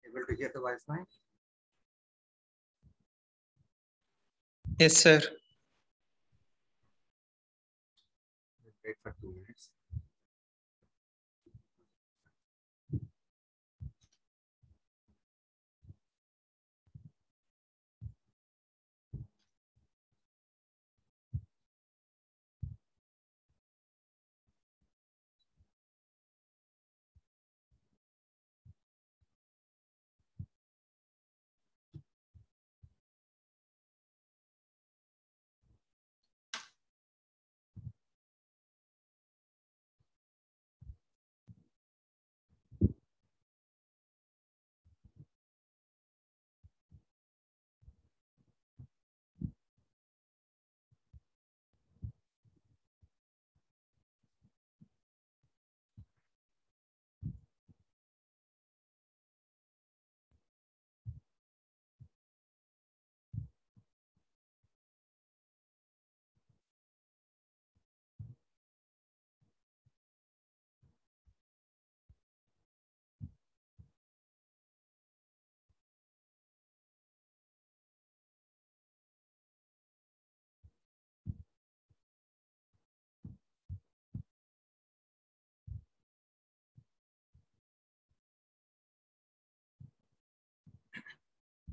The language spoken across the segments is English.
Able to hear the voice now? Yes, sir. Wait for 2 minutes.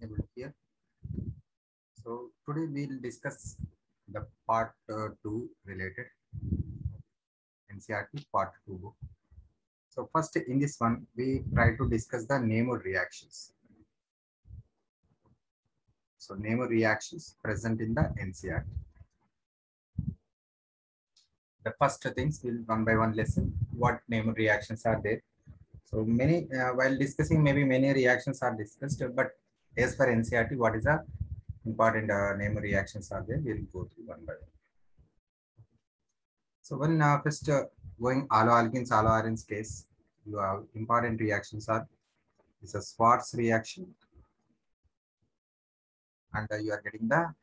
Able to hear? So today we'll discuss the part 2 related NCRT part 2 book. So first in this one, we try to discuss the Nemer reactions. So Nemer reactions present in the NCRT. The first things will one by one lesson what Nemer reactions are there. So many while discussing maybe many reactions are discussed, but as per NCRT, what is the important Nemer reactions are there? We'll go through one by one. So when first going alloalkenes, alloarenes case, you have important reactions are this is a Schwarz reaction, and you are getting the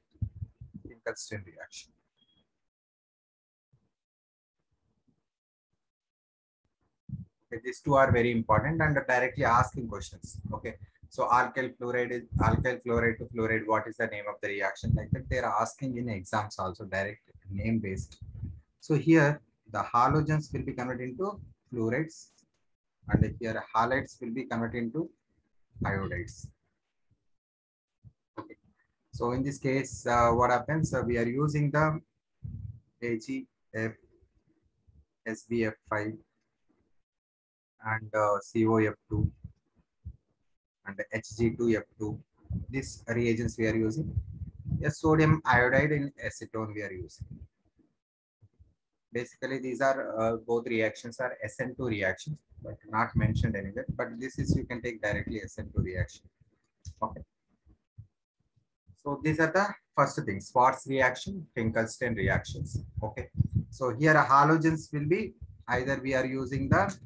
Finkelstein reaction. Okay, these two are very important and directly asking questions. Okay, so alkyl fluoride is alkyl fluoride to fluoride. What is the name of the reaction? Like that, they are asking in exams also direct name based. So here the halogens will be converted into fluorides, and here halides will be converted into iodides. Okay. So in this case, what happens? We are using the AgF, SbF5, and COF2, and Hg2F2. These reagents we are using. Yes, sodium iodide in acetone we are using. Basically, these are both reactions are SN2 reactions, but not mentioned anywhere. But this is you can take directly SN2 reaction. Okay. So these are the first things: Schwarz reaction, Finkelstein reactions. Okay. So here halogens will be either we are using the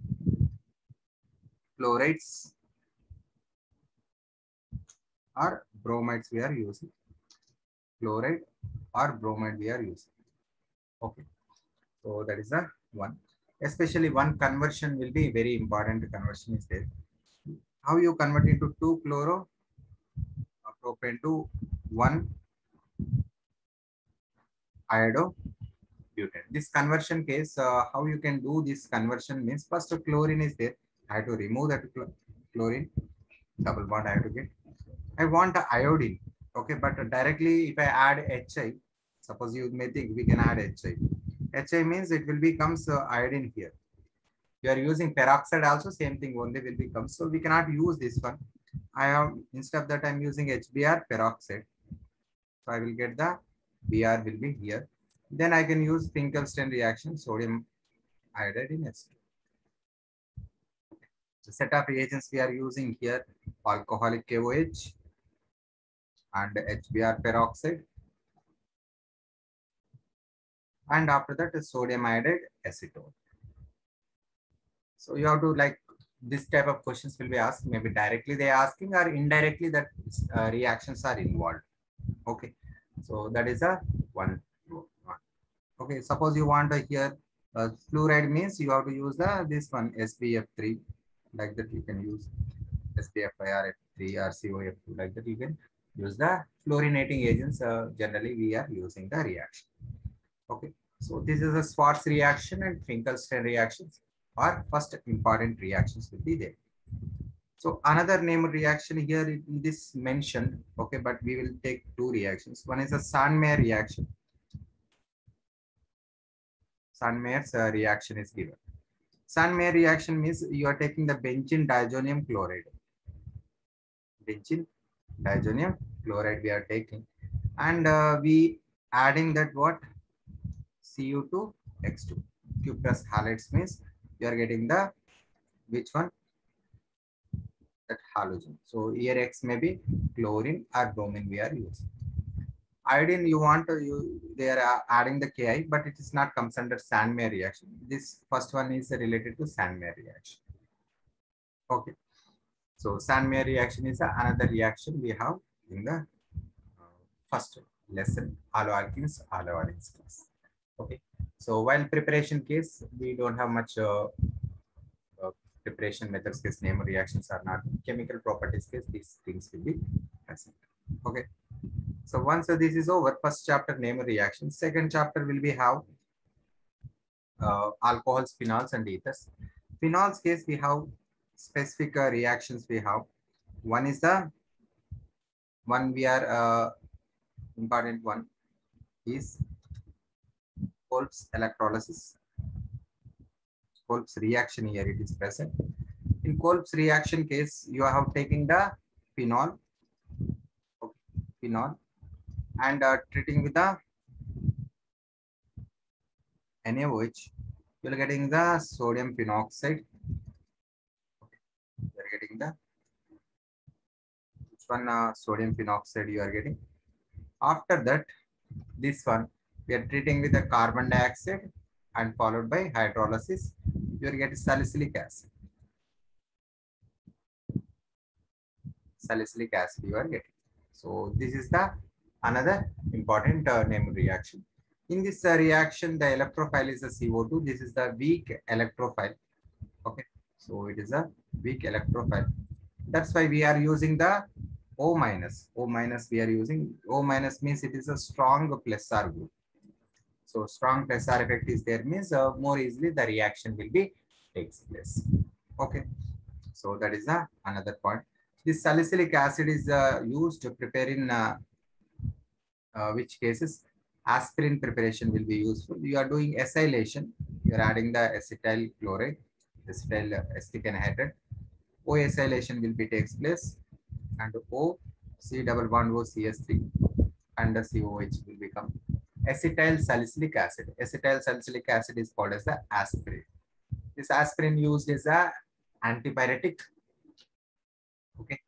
fluorides or bromides we are using. Fluoride or bromide we are using. Okay. So that is the one. Especially one conversion will be very important. Conversion is there. How you convert into 2 chloro propane to 1 iodobutane. This conversion case, how you can do this conversion means first chlorine is there. I have to remove that chlorine. Double bond I have to get. I want iodine. Okay, but directly if I add HI, suppose you may think we can add HI. HI means it will becomes iodine here. You are using peroxide also, same thing only will become. So we cannot use this one. I have instead of that I'm using HBr peroxide. So I will get the Br will be here. Then I can use Finkelstein reaction, sodium iodide in H2. The set of reagents we are using here, alcoholic KOH and HBr peroxide. And after that is sodium iodide acetone. So you have to like this type of questions will be asked, maybe directly they are asking or indirectly that reactions are involved. Okay, so that is a one. Okay, suppose you want to hear fluoride means you have to use the this one SbF3, like that you can use. SBFI or COF2, like that. You can use the fluorinating agents. Generally, we are using the reaction. Okay, so this is a Schwarz reaction and Finkelstein reactions are first important reactions will be there. So another name reaction here in this mentioned, okay, but we will take two reactions. One is a Sandmeyer reaction. Sandmeyer's reaction is given. Sandmeyer reaction means you are taking the benzene diazonium chloride. Benzene diazonium chloride we are taking, and we adding that what Cu2X2. Q plus halides means you are getting the which one, that halogen. So here X may be chlorine or bromine we are using. Iodine you want to you they are adding the Ki, but it is not comes under Sandmeyer reaction. This first one is related to Sandmeyer reaction. Okay. So Sandmeyer reaction is another reaction we have in the first lesson, alloalkenes, alloalines class. Okay. So while preparation case, we don't have much preparation methods case, name reactions are not. Chemical properties case, these things will be present. Okay. So once this is over, first chapter name reaction, second chapter will be how alcohols, phenols and ethers. Phenols case we have specific reactions we have. One is the one we are important one is Kolb's electrolysis. Kolb's reaction here it is present. In Kolb's reaction case, you have taken the phenol, and treating with the NaOH, you are getting the sodium phenoxide. You are getting the which one sodium phenoxide you are getting. After that, this one we are treating with the carbon dioxide and followed by hydrolysis. You are getting salicylic acid. Salicylic acid you are getting. So this is the another important name reaction. In this reaction, the electrophile is a CO2. This is the weak electrophile. Okay, so it is a weak electrophile. That's why we are using the O minus. O minus we are using. O minus means it is a strong plus R group. So strong plus R effect is there means more easily the reaction will be takes place. Okay, so that is another point. This salicylic acid is used to prepare in which cases aspirin preparation will be useful. You are doing acylation. You are adding the acetyl chloride, acetyl acetic anhydride. O acylation will be takes place, and O C double bond O CS3 and the COH will become acetyl salicylic acid. Acetyl salicylic acid is called as the aspirin. This aspirin used as a antipyretic, okay,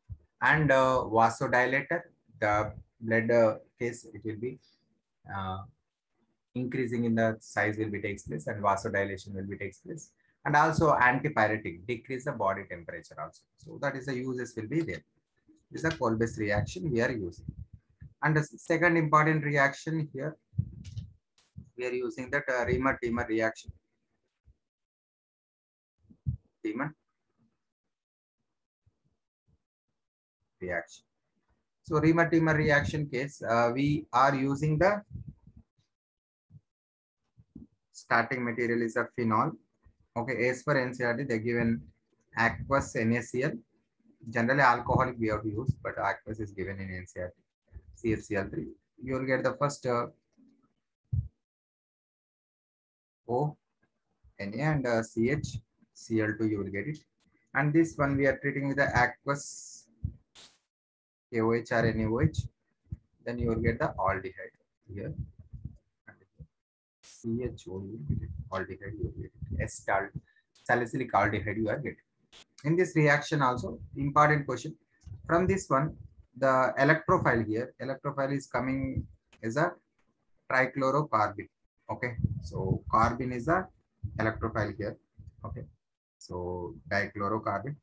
and vasodilator. The blood case it will be increasing in the size will be takes place, and vasodilation will be takes place, and also antipyretic, decrease the body temperature also. So that is the uses will be there. This is a Kolbe's reaction we are using. And the second important reaction here, we are using that Riemann-Tiemann reaction. Tiemann reaction. So Riemann-Tiemann reaction case, we are using the starting material is a phenol. Okay, as per NCERT, they given aqueous NaCl. Generally, alcoholic we have to use, but aqueous is given in NCERT. CFCl3. You will get the first O, Na and CH, Cl2 you will get it. And this one we are treating with the aqueous KOH or NaOH. Then you will get the aldehyde here. CHO you will get it. Aldehyde you will get it. Acetal salicylic aldehyde you are getting. In this reaction also, important question. From this one, the electrophile here, electrophile is coming as a trichlorocarbon. Okay, so carbon is a electrophile here. Okay, so dichlorocarbon.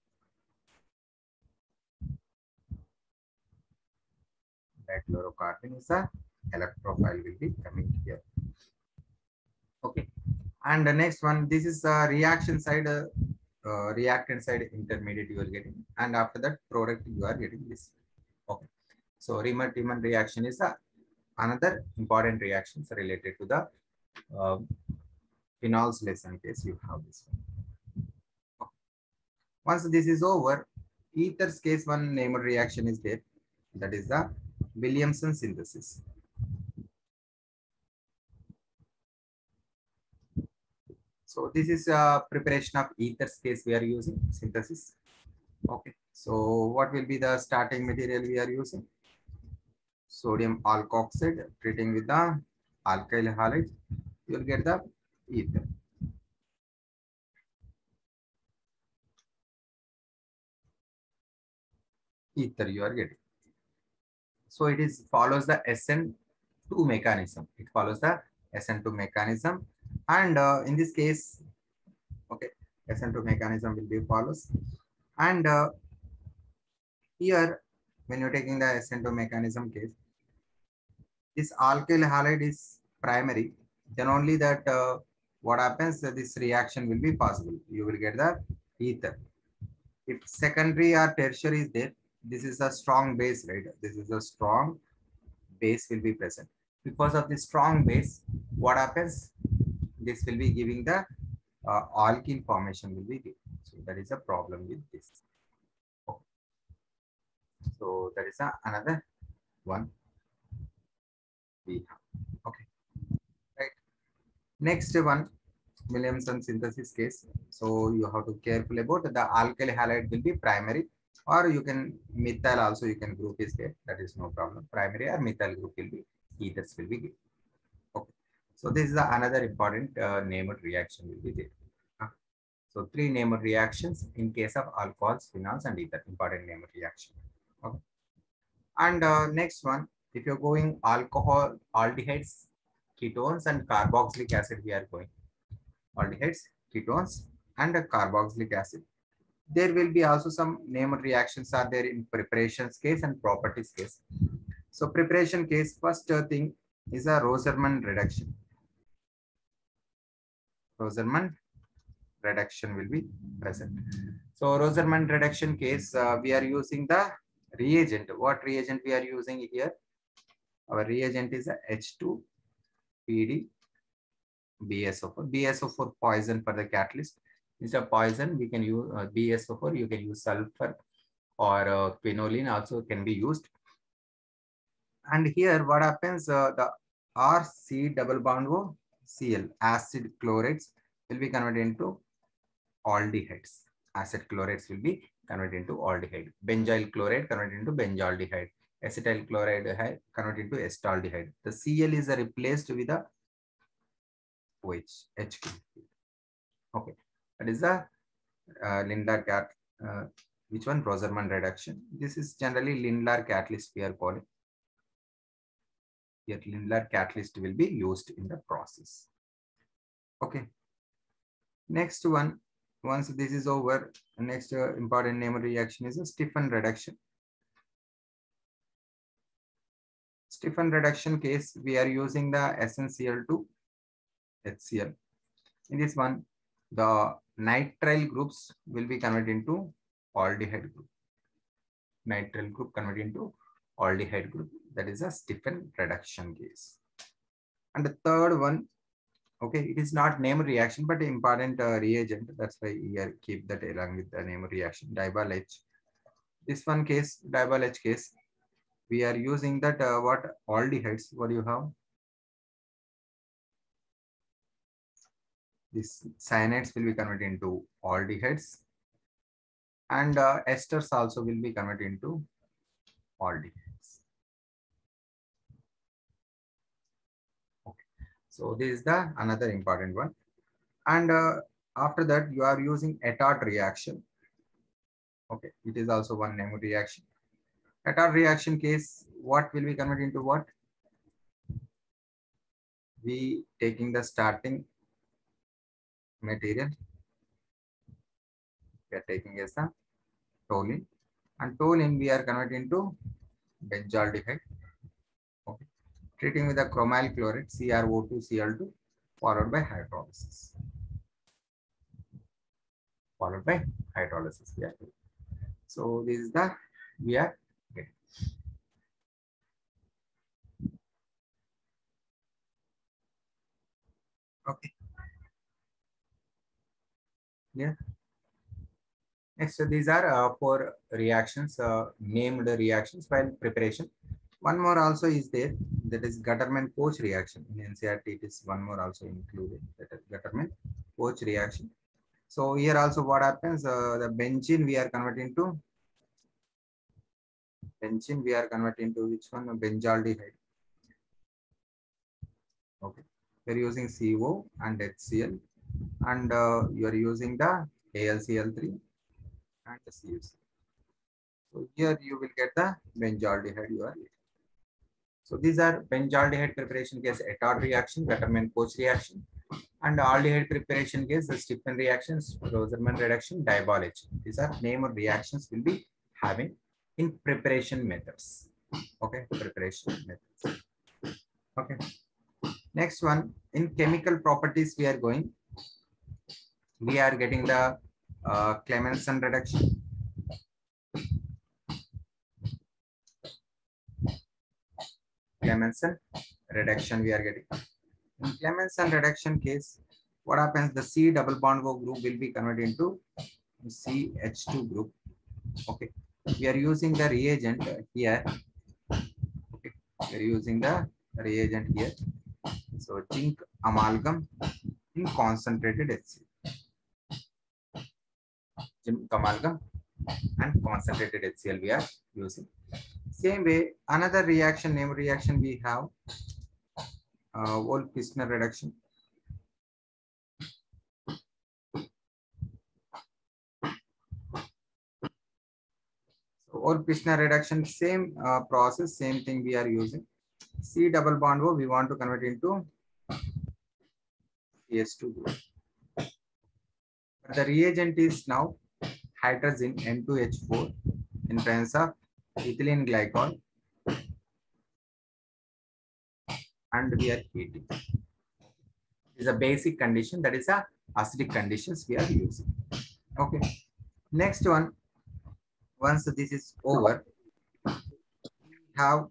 Dichlorocarbon is a electrophile will be coming here. Okay, and the next one, this is a reaction side reactant side intermediate you are getting, and after that product you are getting this. Okay. So Riemann-Tiemann reaction is another important reactions related to the phenols lesson case. You have this one. Okay. Once this is over, ethers case one named reaction is there. That is the Williamson synthesis. So this is preparation of ethers case we are using synthesis. Okay. So what will be the starting material we are using? Sodium alkoxide treating with the alkyl halide. You will get the ether. Ether you are getting. So it is follows the SN2 mechanism. It follows the SN2 mechanism, and in this case, okay, SN2 mechanism will be follows, and here when you're taking the SN2 mechanism case, this alkyl halide is primary. Then only that what happens? This reaction will be possible. You will get the ether. If secondary or tertiary is there, this is a strong base, right? This is a strong base will be present. Because of the strong base, what happens? This will be giving the alkene formation will be given. So that is a problem with this. Okay. So that is another one we have. Okay. Right. Next one, Williamson synthesis case. So you have to careful about the alkyl halide will be primary, or you can methyl also you can group is there. That is no problem. Primary or methyl group will be ethers will be given. Okay. So this is another important named reaction will be there. So three named reactions in case of alcohols, phenols, and ether. Important named reaction. Okay. And next one, if you're going alcohol, aldehydes, ketones, and carboxylic acid, we are going aldehydes, ketones, and carboxylic acid. There will be also some named reactions are there in preparations case and properties case. So preparation case, first thing is a Roserman reduction. Roserman reduction will be present. So Roserman reduction case, we are using the reagent. What reagent we are using here? Our reagent is a H2PD BSO4. BSO4 poison for the catalyst. Is a poison. We can use BSO4. You can use sulfur or quinoline also can be used. And here what happens? The RC double bond O Cl acid chlorides will be converted into aldehydes. Acid chlorides will be converted into aldehyde. Benzyl chloride converted into benzaldehyde. Acetyl chloride converted into acetaldehyde. The Cl is replaced with a OH. Okay, that is the Lindlar cat. Which one? Roserman reduction. This is generally Lindlar catalyst we are calling. Here Lindlar catalyst will be used in the process. Okay. Next one. Once this is over, next important named reaction is a Stephan reduction. Stephan reduction case, we are using the SnCl2 HCl. In this one, the nitrile groups will be converted into aldehyde group. Nitrile group converted into aldehyde group. That is a Stephan reduction case. And the third one, okay, it is not named reaction, but important reagent. That's why here keep that along with the named reaction. Diol H. This one case, Diol H case, we are using that what aldehydes. What do you have? This cyanides will be converted into aldehydes, and esters also will be converted into aldehydes. Okay. So this is the another important one. And after that, you are using Ettard reaction. Okay, it is also one named reaction. Ettard reaction case, what will be converted into what? We taking the starting material. We are taking as a toluene, and toluene we are converting into benzaldehyde. Okay, treating with the chromyl chloride CrO2 Cl2 followed by hydrolysis. followed by hydrolysis. We are doing. So this is the we are getting. Okay. Yeah. Next, these are four reactions, named reactions while preparation. One more also is there, that is Gutterman-Koch reaction. In NCERT, it is one more also included, that is Gutterman-Koch reaction. So here also what happens, the benzene we are converting to which one? Benzaldehyde. Okay. We're using CO and HCl, and you are using the AlCl3 and the CuC. So here you will get the benzaldehyde you are getting. So these are benzaldehyde preparation case Ettard reaction, Gutterman-Koch reaction, and aldehyde preparation case the Stiffen reactions, Roserman reduction, Diabol H. These are name of reactions will be having in preparation methods. Okay, preparation methods. Okay. Next one, in chemical properties we are going. We are getting the Clemmensen reduction. Clemmensen reduction we are getting. In Clemmensen reduction case, what happens? The C double bond O group will be converted into CH2 group. Okay. We are using the reagent here. Okay. We are using the reagent here. So zinc amalgam in concentrated HCl. Zinc amalgam and concentrated HCl we are using. Same way, another reaction, name reaction we have, Wolff-Kishner reduction. So Wolff-Kishner reduction, same process, same thing we are using. C double bond O, we want to convert into CH2 group. The reagent is now hydrogen N2H4 in presence of ethylene glycol, and we are heating. Is a basic condition, that is a acidic conditions we are using. Okay. Next one, once this is over, we have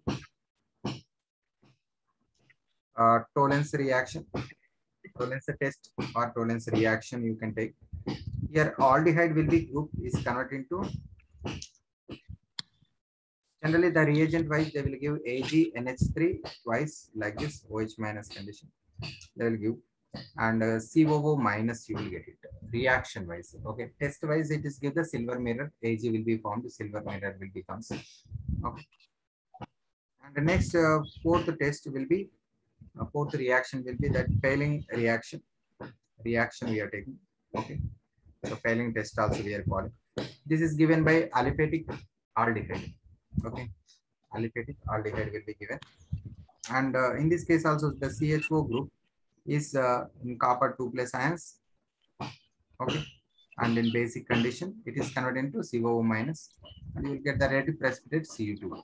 Tollens reaction, Tollens test or Tollens reaction you can take. Here aldehyde will be group is converted into, generally the reagent wise they will give AgNH3 twice like this, OH minus condition they will give, and COO minus you will get it reaction wise. Okay, test wise it is give the silver mirror, Ag will be formed, silver mirror will becomes. Okay, and the next fourth test will be fourth reaction will be that failing reaction we are taking. Okay, so failing test also we are calling. This is given by aliphatic aldehyde. Okay, aliphatic aldehyde will be given, and in this case also the CHO group is in copper 2+ ions. Okay, and in basic condition it is converted into COO minus, and you will get the red precipitate Cu2.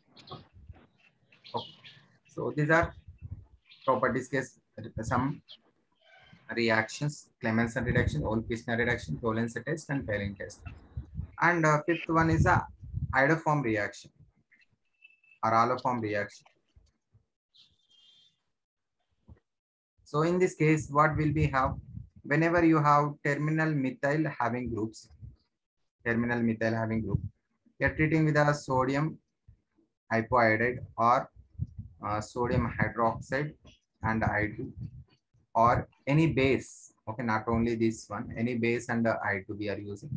Okay, so these are properties case some reactions, Clemmensen reduction, Wolff-Kishner reduction, Tollens test, and failing test. And fifth one is a iodoform reaction or alloform reaction. So in this case, what will we have? Whenever you have terminal methyl having group, you are treating with a sodium hypoiodide or sodium hydroxide and I2, or any base. Okay, not only this one, any base and I2 we are using.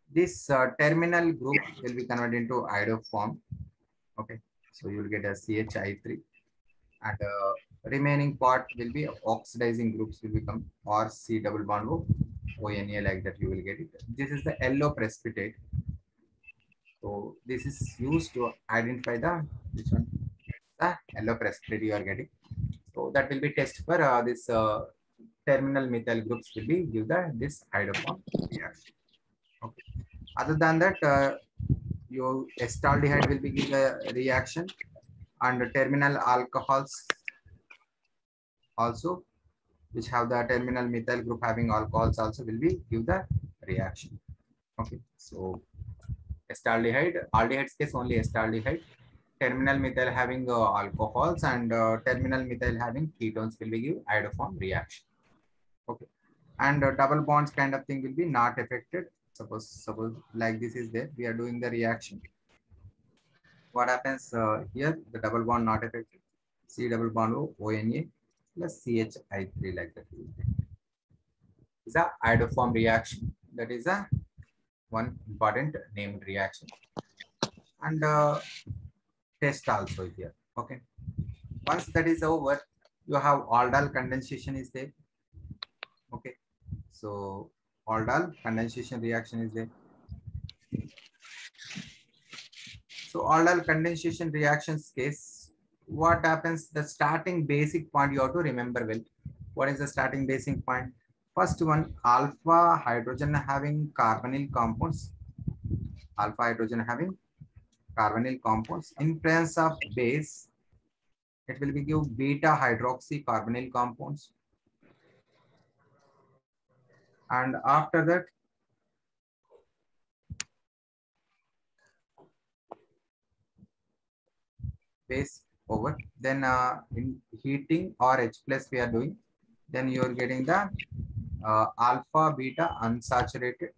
This terminal group will be converted into iodoform. Okay, so you will get a CHI3, and remaining part will be oxidizing groups will become, or C double bond O, ONA, like that you will get it. This is the yellow precipitate. So this is used to identify the which one, the yellow precipitate you are getting. So that will be test for this terminal methyl groups will be give the this iodoform reaction. Okay. Other than that, your acetaldehyde will be give a reaction, and terminal alcohols also, which have the terminal methyl group having alcohols also will be give the reaction. Okay, so acetaldehyde, aldehydes case only acetaldehyde. Terminal methyl having alcohols and terminal methyl having ketones will be give iodoform reaction. Okay, and double bonds kind of thing will be not affected. Suppose like this is there, we are doing the reaction. What happens here? The double bond not affected. C double bond O, ONA plus CHI3 like that. Is a iodoform reaction. That is a one important named reaction. And test also here. Okay. Once that is over, you have aldol condensation is there. Okay. So aldol condensation reaction is there. So aldol condensation reactions case, what happens? The starting basic point you have to remember well. What is the starting basic point? First one, alpha hydrogen having carbonyl compounds. Alpha hydrogen having carbonyl compounds. In presence of base, it will be give beta hydroxy carbonyl compounds. And after that, base over. Then in heating or H plus we are doing, then you are getting the alpha beta unsaturated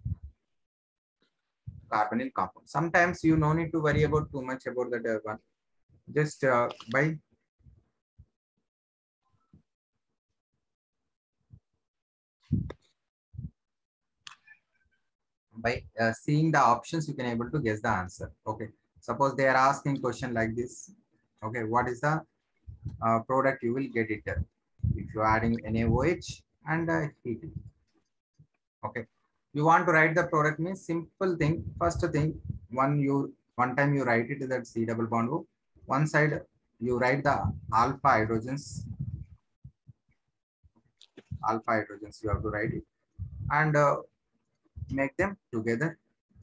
carbonyl compound. Sometimes you no need to worry about too much about that one. Just by seeing the options, you can able to guess the answer. Okay. Suppose they are asking question like this. Okay, what is the product you will get it if you are adding NaOH and heating. Okay, you want to write the product means simple thing. First thing, one time you write it that C double bond O. One side you write the alpha hydrogens. Alpha hydrogens you have to write it and make them together.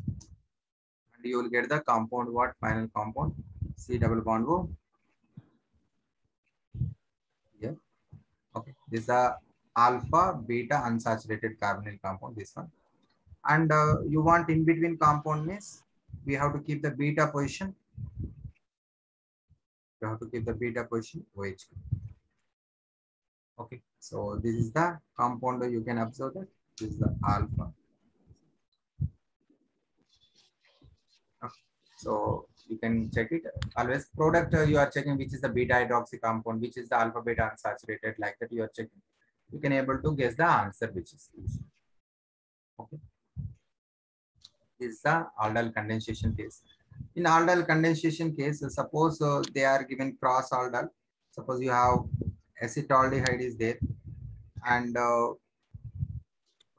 And you will get the compound. What final compound? C double bond O. Yeah. Okay. This is a alpha beta unsaturated carbonyl compound. This one. And you want in between compound means we have to keep the beta position. You have to keep the beta position OH. Okay, so this is the compound. You can observe that this is the alpha. Okay. So you can check it. Always product you are checking which is the beta hydroxy compound, which is the alpha beta unsaturated, like that you are checking. You can able to guess the answer which is this. Okay. This is the aldol condensation case. In aldol condensation case, suppose they are given cross aldol. Suppose you have acetaldehyde is there and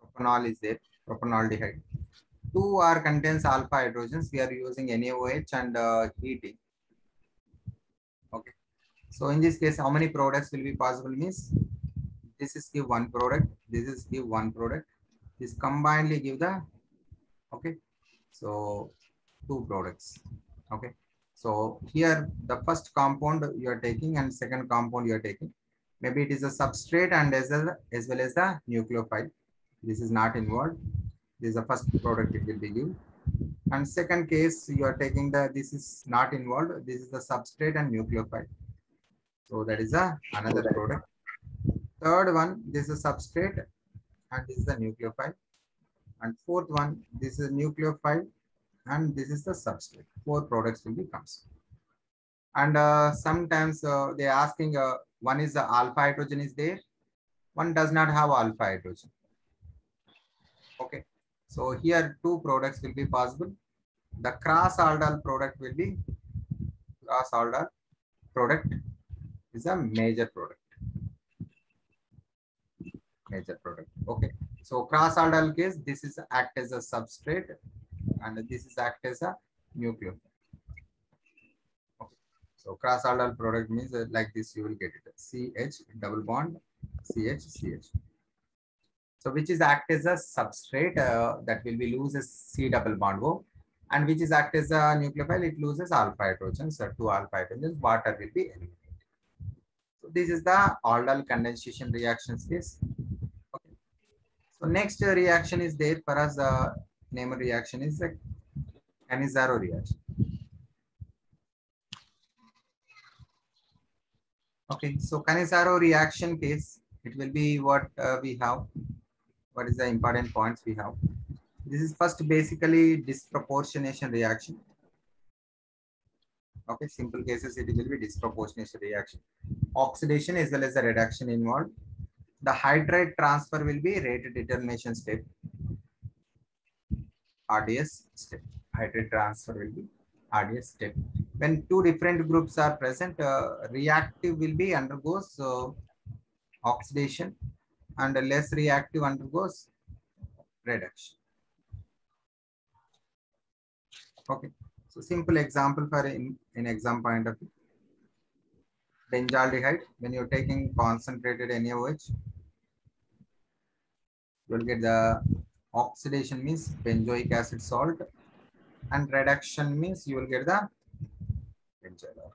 propanol is there, propanaldehyde. Two are contains alpha hydrogens. We are using NaOH and heating. Okay. So in this case, how many products will be possible means this is give one product, this is give one product. This combinedly give the okay. So two products. Okay. So here the first compound you are taking and second compound you are taking. Maybe it is a substrate and as well as the nucleophile. This is not involved. This is the first product it will be given. And second case, you are taking this is not involved. This is the substrate and nucleophile. So that is another product. Third one, this is a substrate and this is the nucleophile. And fourth one, this is nucleophile and this is the substrate. Four products will be comes. And sometimes they are asking one is the alpha hydrogen is there. One does not have alpha hydrogen. Okay. So here two products will be possible. The cross aldol product will be cross aldol product is a major product. Major product. Okay. So cross aldol case, this is act as a substrate and this is act as a nucleophile. Okay. So cross aldol product means like this you will get it. CH double bond CH CH. So which is act as a substrate that will be loses C double bond O, and which is act as a nucleophile, it loses alpha hydrogens. So two alpha hydrogens, water will be eliminated. So this is the aldol condensation reactions case. Okay. So next reaction is there for us name of reaction is the Cannizzaro reaction. Okay, so Cannizzaro reaction case, it will be what we have. What is the important points we have? This is first basically disproportionation reaction. Okay, simple cases, it will be disproportionation reaction. Oxidation as well as the reduction involved. The hydride transfer will be rate determination step. RDS step. Hydride transfer will be RDS step. When two different groups are present, reactive will be undergoes oxidation and less reactive undergoes reduction. Okay, so simple example for in exam point of view. Benzaldehyde, when you're taking concentrated NaOH, you will get the oxidation means benzoic acid salt, and reduction means you will get the benzoyl alcohol.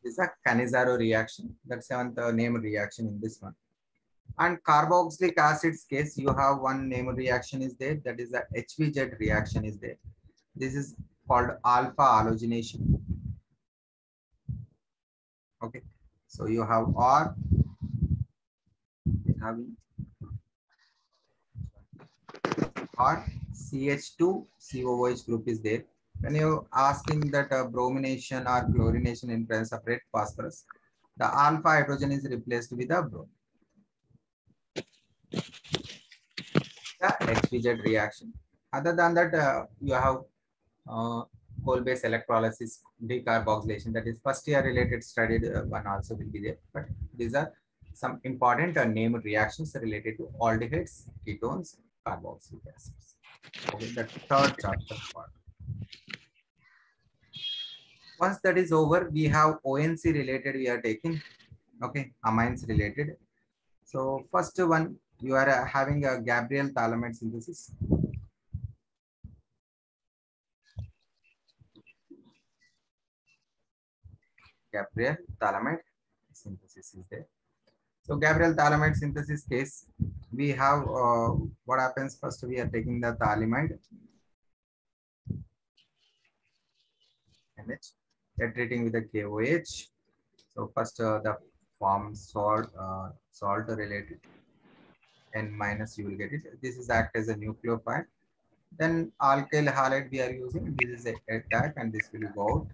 This is a Cannizzaro reaction. That's the name reaction in this one. And carboxylic acids case, you have one name reaction is there. That is the HVZ reaction is there. This is called alpha halogenation. Okay, so you have R, having R, CH2, COOH group is there. When you asking that bromination or chlorination in presence of red phosphorus, the alpha hydrogen is replaced with a bromine. The HVZ reaction. Other than that, you have coal-based electrolysis, decarboxylation. That is first year related studied one also will be there. But these are some important named reactions related to aldehydes, ketones, carboxylic acids. Okay, the third chapter part. Once that is over, we have ONC related we are taking. Okay, amines related. So first one, you are having a Gabriel phthalimide synthesis. Gabriel phthalimide synthesis is there. So Gabriel phthalimide synthesis case, we have what happens first, we are taking the phthalimide. NH, we are treating with the KOH. So first the form salt related N minus you will get it. This is act as a nucleophile. Then alkyl halide we are using. This is a attack and this will go out.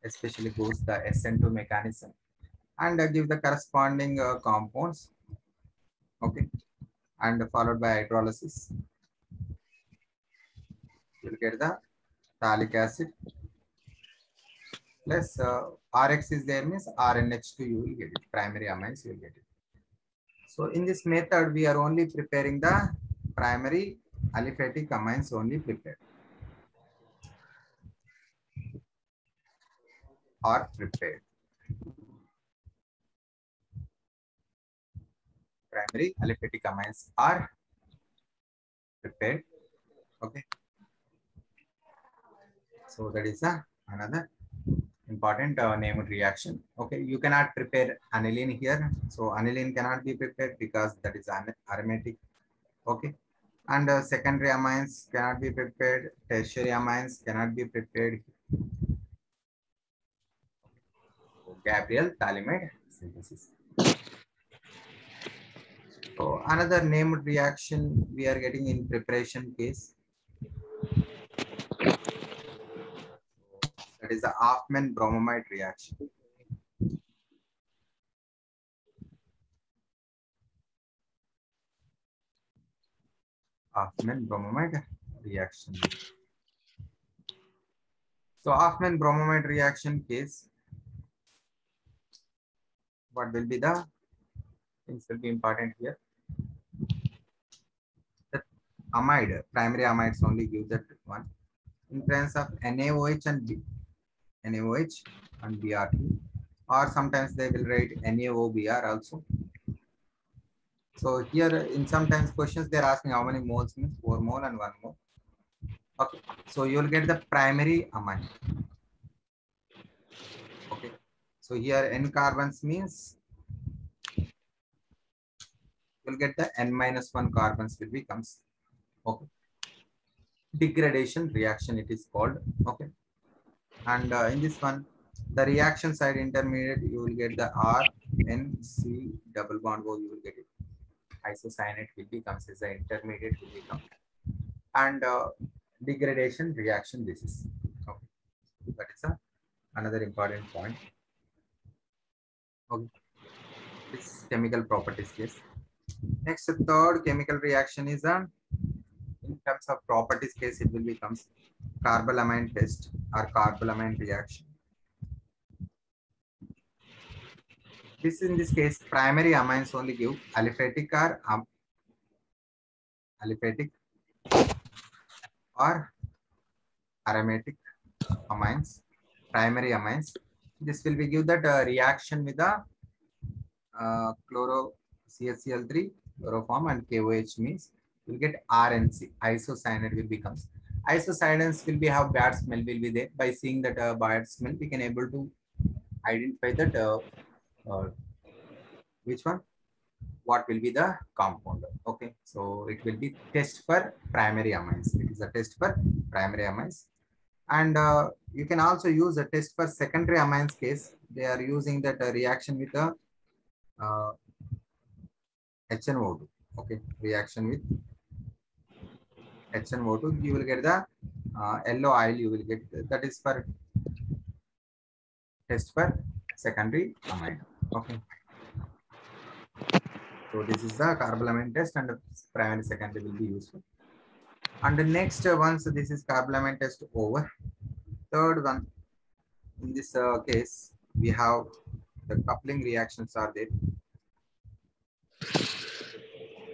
Especially goes the SN2 mechanism and give the corresponding compounds. Okay, and followed by hydrolysis. You will get the phthalic acid plus RX is there means RNH2 you will get it. Primary amines you will get it. So in this method, we are only preparing the primary aliphatic amines only prepared or prepared. Primary aliphatic amines are prepared. Okay. So that is another important named reaction. Okay, you cannot prepare aniline here. So aniline cannot be prepared because that is aromatic. Okay, and secondary amines cannot be prepared. Tertiary amines cannot be prepared. Gabriel phthalimide synthesis. So another named reaction we are getting in preparation case. That is the Hoffman bromamide reaction. Hoffman bromamide reaction. So Hoffman bromamide reaction case, what will be the things will be important here? The amide, primary amides only give that one. In presence of NaOH and Br2, or sometimes they will write NaOBr also. So here in sometimes questions they're asking how many moles means 4 mole and 1 mole. Okay, so you will get the primary amine. Okay, so here N carbons means you'll get the N-1 carbons will becomes. Okay. Degradation reaction it is called. Okay. And in this one, the reaction side intermediate, you will get the R, N, C, double bond O, you will get it. Isocyanate will becomes as the intermediate will become. And degradation reaction, this is. Okay. That is another important point. Okay. This chemical properties case. Next, the third chemical reaction is in terms of properties case, it will becomes carbolamine test or carbolamine reaction. This in this case, primary amines only give aliphatic or aliphatic or aromatic amines, primary amines. This will be give that reaction with the chloro CHCl3 chloroform and KOH means you will get RNC, isocyanate will becomes. Isocyanate will be have bad smell will be there. By seeing that bad smell, we can able to identify that which one, what will be the compound. Okay, so it will be test for primary amines. It is a test for primary amines. And you can also use a test for secondary amines case. They are using that reaction with the HNO2. Okay, reaction with HNO2, you will get the yellow oil. You will get that is for test for secondary amine. Okay. So this is the carbolamine test, and primary secondary will be useful. And the next once this is carbolamine test over, third one in this case we have the coupling reactions are there.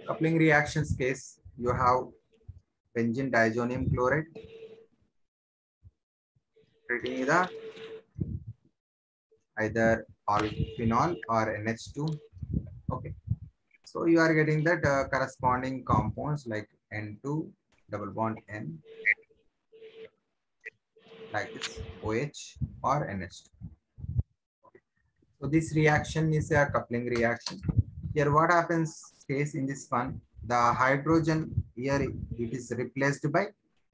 Coupling reactions case, you have benzene diazonium chloride treating the either alphenol or NH2. Okay, so you are getting that corresponding compounds like N2 double bond N, like this OH or NH2. Okay. So this reaction is a coupling reaction. Here what happens case in this one, the hydrogen here it is replaced by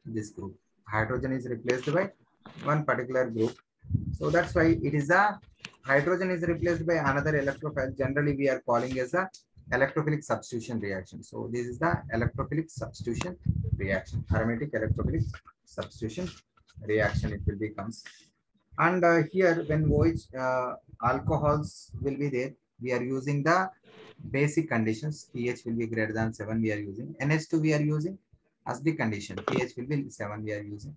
this group. Hydrogen is replaced by one particular group. So that's why it is a hydrogen is replaced by another electrophile. Generally we are calling as a electrophilic substitution reaction. So this is the electrophilic substitution reaction, aromatic electrophilic substitution reaction it will becomes. And here when OH alcohols will be there, we are using the basic conditions. pH will be greater than 7 we are using. NH2 we are using as the condition. pH will be 7 we are using.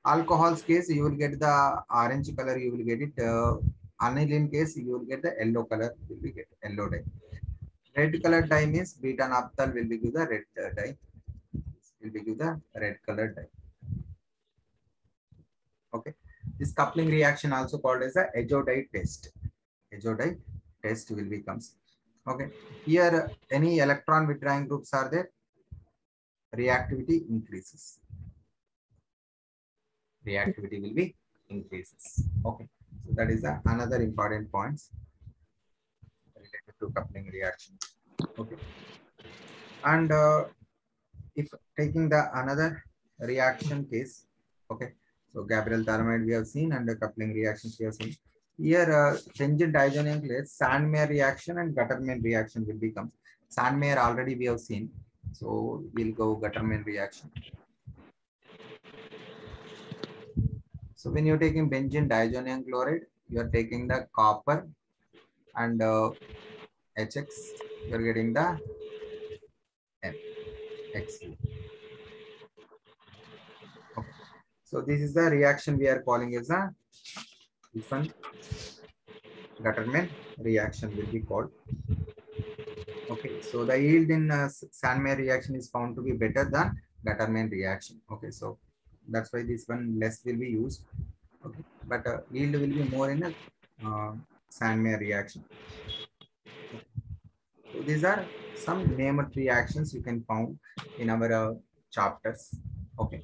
Alcohols case, you will get the orange color, you will get it. Aniline case, you will get the yellow color, will be get yellow dye. Red color dye means beta naphthol will be give the red dye. Will be give the red color dye. Okay. This coupling reaction also called as a Ajoadye test. Ajoadye test will becomes. Okay. Here any electron withdrawing groups are there, reactivity increases. Reactivity will be increases. Okay, so that is another important points related to coupling reaction. Okay, and if taking the another reaction case, okay, so Gabriel Thalhamide we have seen, and the coupling reactions we have seen. Here benzene diazonium chloride, Sandmeyer reaction and Gutterman reaction will become. Sandmeyer already we have seen, so we'll go Gutterman reaction. So when you're taking benzene diazonium chloride, you are taking the copper and HX, you're getting the XU. Okay. So this is the reaction we are calling as a this one Gutterman reaction will be called. Okay, so the yield in Sandmeyer reaction is found to be better than Gutterman reaction. Okay, so that's why this one less will be used. Okay, but yield will be more in a Sandmeyer reaction. Okay. So these are some named reactions you can found in our chapters. Okay,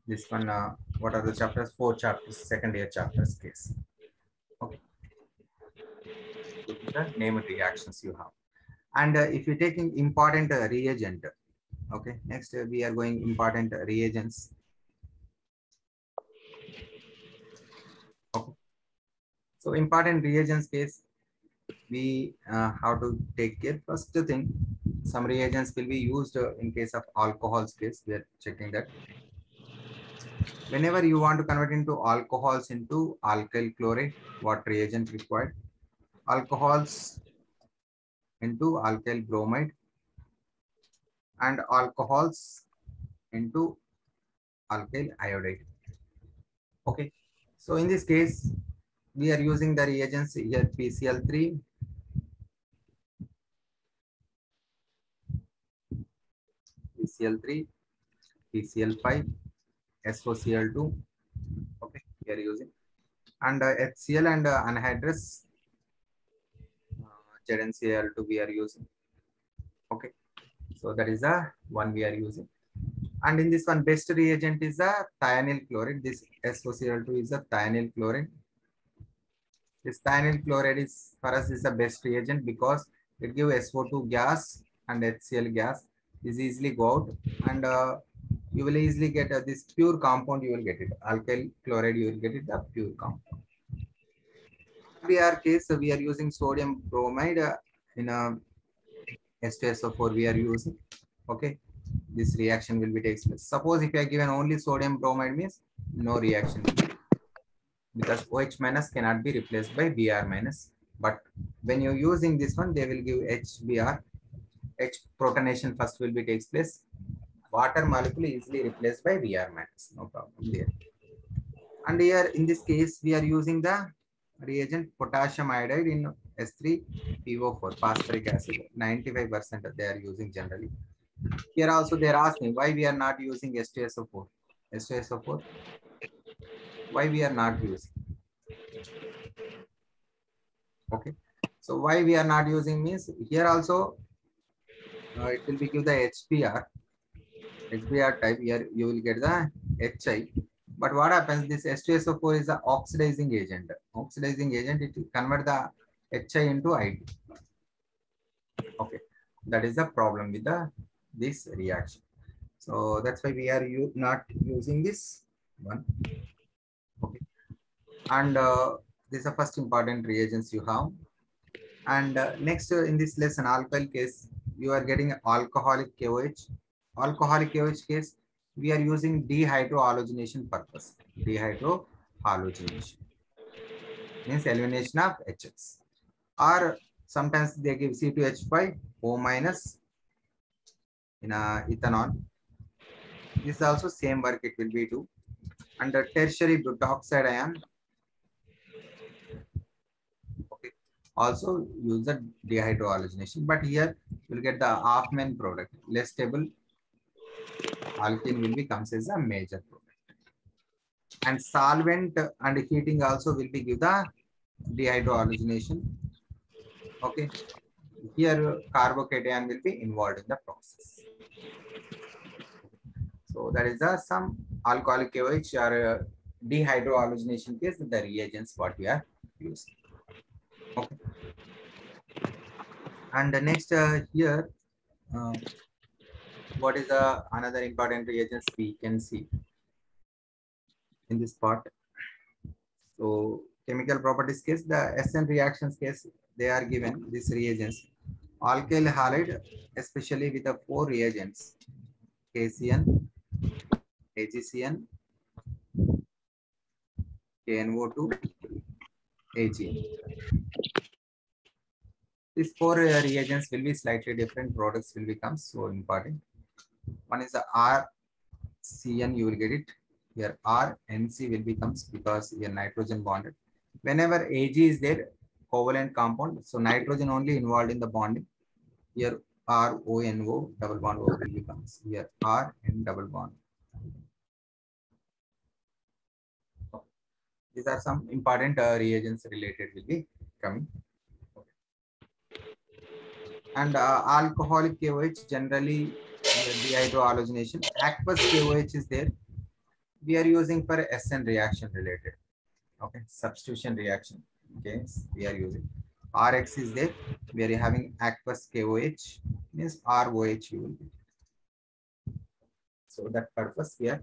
this one what are the chapters? 4 chapters, second year chapters case. Okay, so these are named reactions you have. And if you taking important reagent, okay, next we are going important reagents. Okay. So important reagents case, we have to take care. First thing, some reagents will be used in case of alcohols case. We are checking that. Whenever you want to convert into alcohols into alkyl chloride, what reagent required? Alcohols into alkyl bromide and alcohols into alkyl iodide. Okay. So in this case, we are using the reagents here PCl3, PCl3, PCl5, SOCl2. Okay, we are using. And HCl and anhydrous ZnCl2 we are using. Okay, so that is the one we are using. And in this one, best reagent is the thionyl chloride. This SOCl2 is the thionyl chloride. This thionyl chloride is for us is the best reagent because it gives SO2 gas and HCl gas is easily go out, and you will easily get this pure compound. You will get it alkyl chloride. You will get it the pure compound. RBR case we are using sodium bromide in a H2SO4 we are using. Okay, this reaction will be takes place. Suppose if you are given only sodium bromide means no reaction will be, because OH minus cannot be replaced by Br minus. But when you're using this one, they will give HBr. H protonation first will be takes place. Water molecule easily replaced by Br minus. No problem there. And here in this case, we are using the reagent potassium iodide in S3PO4 phosphoric acid. 95% they are using generally. Here also they are asking why we are not using H2SO4. H2SO4. Why we are not using? Okay. So why we are not using means here also it will be give the HBr type. Here you will get the HI. But what happens? This H2SO4 is the oxidizing agent. Oxidizing agent, it will convert the HI into ID. Okay, that is the problem with this reaction. So that's why we are not using this one. Okay, and this is the first important reagents you have. And next in this lesson, alkyl case, you are getting alcoholic KOH. Alcoholic KOH case, we are using dehydrohalogenation purpose. Dehydrohalogenation means elimination of HX. Or sometimes they give C2H5 O minus in ethanol. This is also same work it will be do. And the tertiary butoxide ion. Okay. Also use the dehydrohalogenation, but here you will get the half-main product. Less stable alkene will be comes as a major product. And solvent and heating also will be give the dehydrohalogenation. Okay. Here carbocation will be involved in the process. So that is some alcoholic KOH or dehydrohalogenation case, the reagents what we are using. Okay. And the next here, what is another important reagents we can see in this part. So chemical properties case, the SN reactions case, they are given these reagents. Alkyl halide, especially with the 4 reagents, KCN, AgCN, KNO2, AgN. These 4 reagents will be slightly different. Products will become so important. One is the RCN, you will get it. Here RNC will becomes because here nitrogen bonded. Whenever Ag is there, covalent compound, so nitrogen only involved in the bonding. Here RONO double bond O will becomes here RN double bond. These are some important reagents related will be coming. And alcoholic KOH generally dehydrohalogenation. Aqueous KOH is there. We are using for SN reaction related. Okay, substitution reaction. Okay, we are using. Rx is there, we are having aqueous KOH, means ROH you will be. So that purpose we are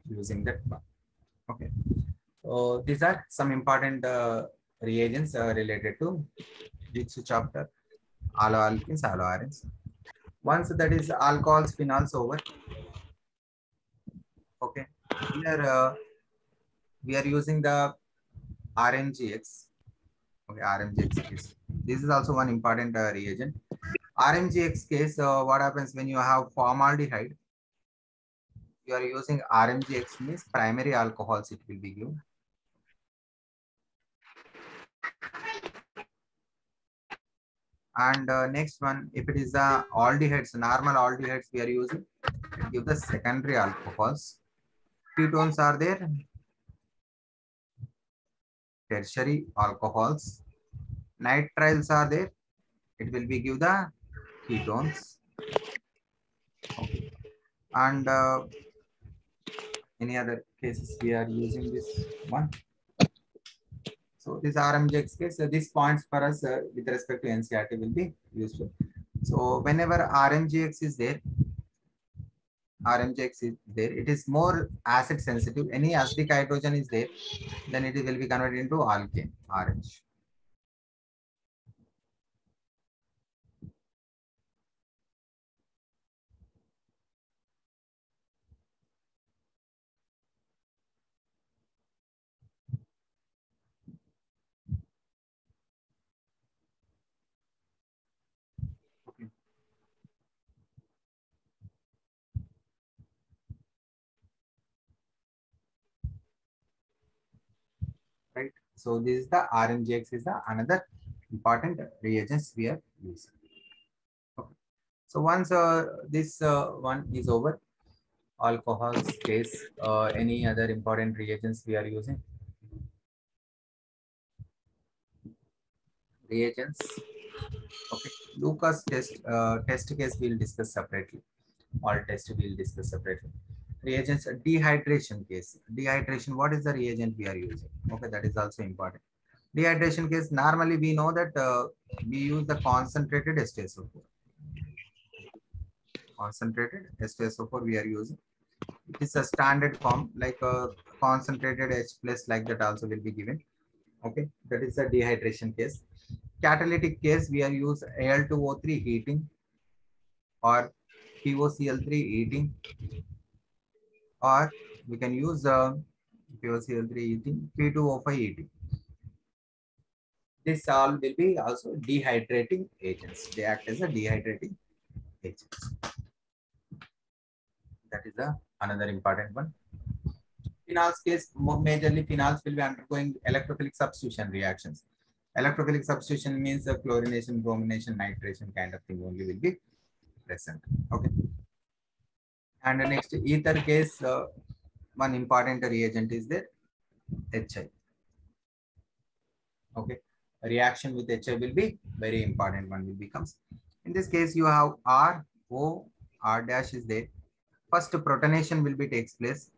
using that one. Okay. So these are some important reagents related to which chapter? Alloalkenes, alloarenes. Once that is alcohols, phenols over. Okay. Here we are using the RMGX. Okay, RMGX case. This is also one important reagent. RMGX case, what happens when you have formaldehyde? You are using RMGX means primary alcohols it will be given. And next one, if it is the aldehydes, normal aldehydes we are using, it give the secondary alcohols. Ketones are there, tertiary alcohols. Nitriles are there, it will be give the ketones. Okay. And any other cases we are using this one. So this RMGX case, these points for us with respect to NCERT will be useful. So whenever RMGX is there, it is more acid sensitive. Any acidic hydrogen is there, then it will be converted into alkane, RH. Okay. Right. So this is the RMGX is the another important reagents we are using. Okay. So once this one is over, alcohols case, any other important reagents we are using? Reagents. Okay. Lucas test case we'll discuss separately. All test we'll discuss separately. Reagents, dehydration case. Dehydration, what is the reagent we are using? Okay, that is also important. Dehydration case, normally we know that we use the concentrated H2SO4. Concentrated H2SO4 we are using. It is a standard form, like a concentrated H plus, like that also will be given. Okay, that is a dehydration case. Catalytic case, we are use Al2O3 heating or POCl3 heating, or we can use POCl3 heating, P2O5 heating. This all will be also dehydrating agents. They act as a dehydrating agents. That is another important one. Phenols case, majorly phenols will be undergoing electrophilic substitution reactions. Electrophilic substitution means the chlorination, bromination, nitration kind of thing only will be present. Okay. And the next ether case, one important reagent is there, HI. Okay. A reaction with HI will be very important one will becomes. In this case, you have R, O, R dash is there. First protonation will be takes place.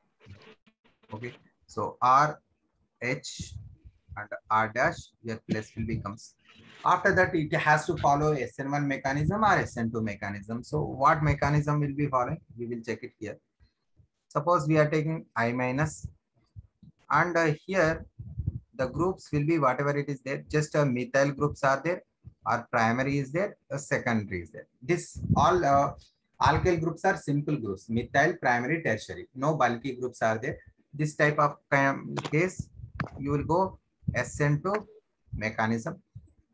Okay. So R, H and R dash here plus will becomes. After that, it has to follow SN1 mechanism or SN2 mechanism. So what mechanism will be following? We will check it here. Suppose we are taking I minus, and here the groups will be whatever it is there. Just methyl groups are there, or primary is there, a secondary is there. This all alkyl groups are simple groups: methyl, primary, tertiary. No bulky groups are there. This type of case, you will go SN2 mechanism.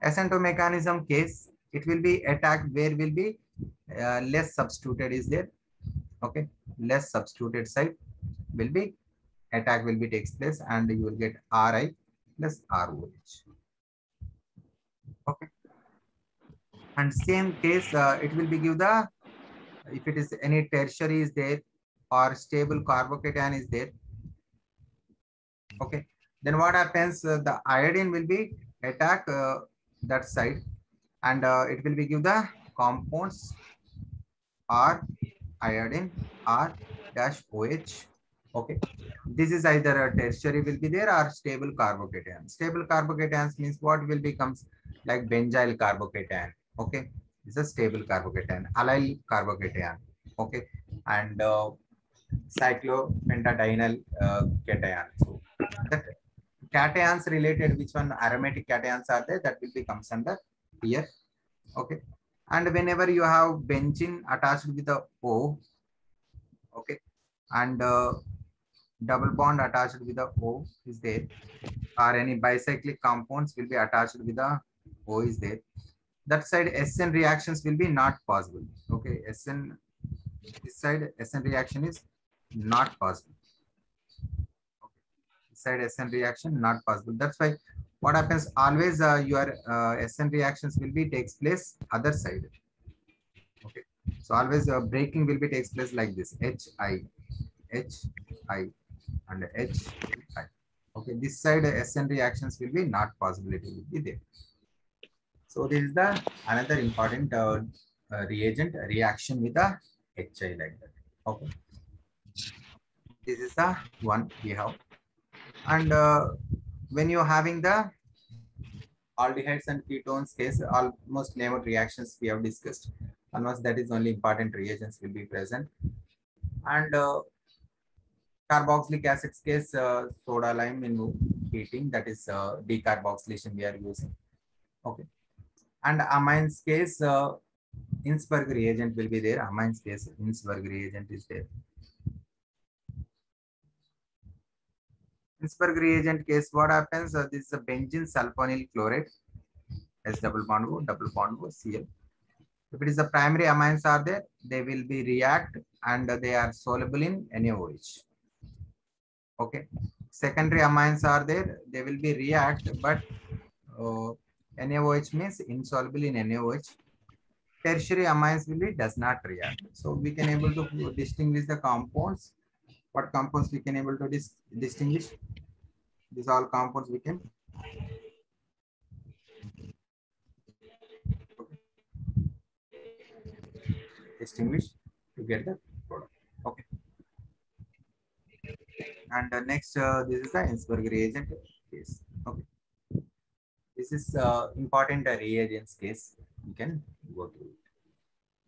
SN2 mechanism case, it will be attacked where will be less substituted is there. Okay, less substituted site will be attack will be takes place, and you will get Ri plus ROH. Okay, and same case it will be give the, if it is any tertiary is there or stable carbocation is there. Okay, then what happens? The iodine will be attack that side, and it will be give the compounds R iodine R dash OH. Okay, this is either a tertiary will be there or stable carbocations. Stable carbocations means what will becomes like benzyl carbocation. Okay, it's a stable carbocation. Allyl carbocation. Okay, and cyclopentadienyl cation. So that cations related, which one aromatic cations are there, that will be comes under here. Okay, and whenever you have benzene attached with the O, okay, and double bond attached with the O is there, or any bicyclic compounds will be attached with the O is there. That side SN reactions will be not possible. Okay, SN, this side SN reaction is not possible. Okay. This side SN reaction not possible. That's why what happens always, your SN reactions will be takes place other side. Okay, so always breaking will be takes place like this: HI, HI, and HI. Okay, this side SN reactions will be not possibility will be there. So this is the another important reagent reaction with the HI like that. Okay, this is the one we have. And when you're having the aldehydes and ketones case, almost named reactions we have discussed. Almost that is only important reagents will be present. And carboxylic acids case, soda lime in heating, that is decarboxylation we are using. Okay, and amines case, Innsberg reagent will be there. Amines case, Innsberg reagent is there. Innsberg reagent case, what happens? This is a benzene sulfonyl chloride, S double bond O, Cl. If it is the primary amines are there, they will be react and they are soluble in NaOH. Okay. Secondary amines are there, they will be react, but NaOH means insoluble in NaOH. Tertiary amines will be does not react. So we can able to distinguish the compounds. What compounds we can able to distinguish? These all compounds we can distinguish to get the product. Okay. And next, this is the Innsberg reagent case. Okay. This is important reagents case. You can go through it.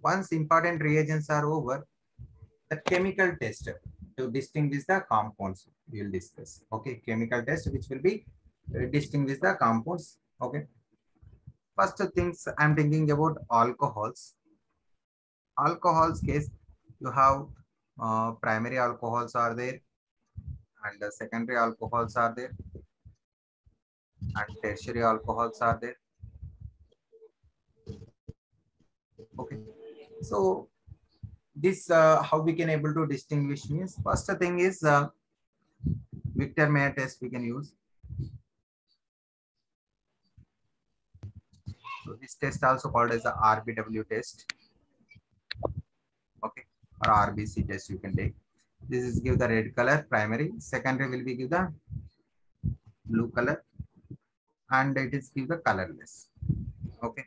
Once important reagents are over, the chemical test to distinguish the compounds we will discuss. Okay, chemical test which will be distinguish the compounds. Okay. First things I'm thinking about alcohols. Alcohols case, you have primary alcohols are there, and secondary alcohols are there, and tertiary alcohols are there. Okay, so this how we can able to distinguish means, first thing is Victor Mayer test we can use. So this test also called as the RBW test. Okay, or RBC test you can take. This is give the red color primary, secondary will be give the blue color, and it is give the colorless. Okay,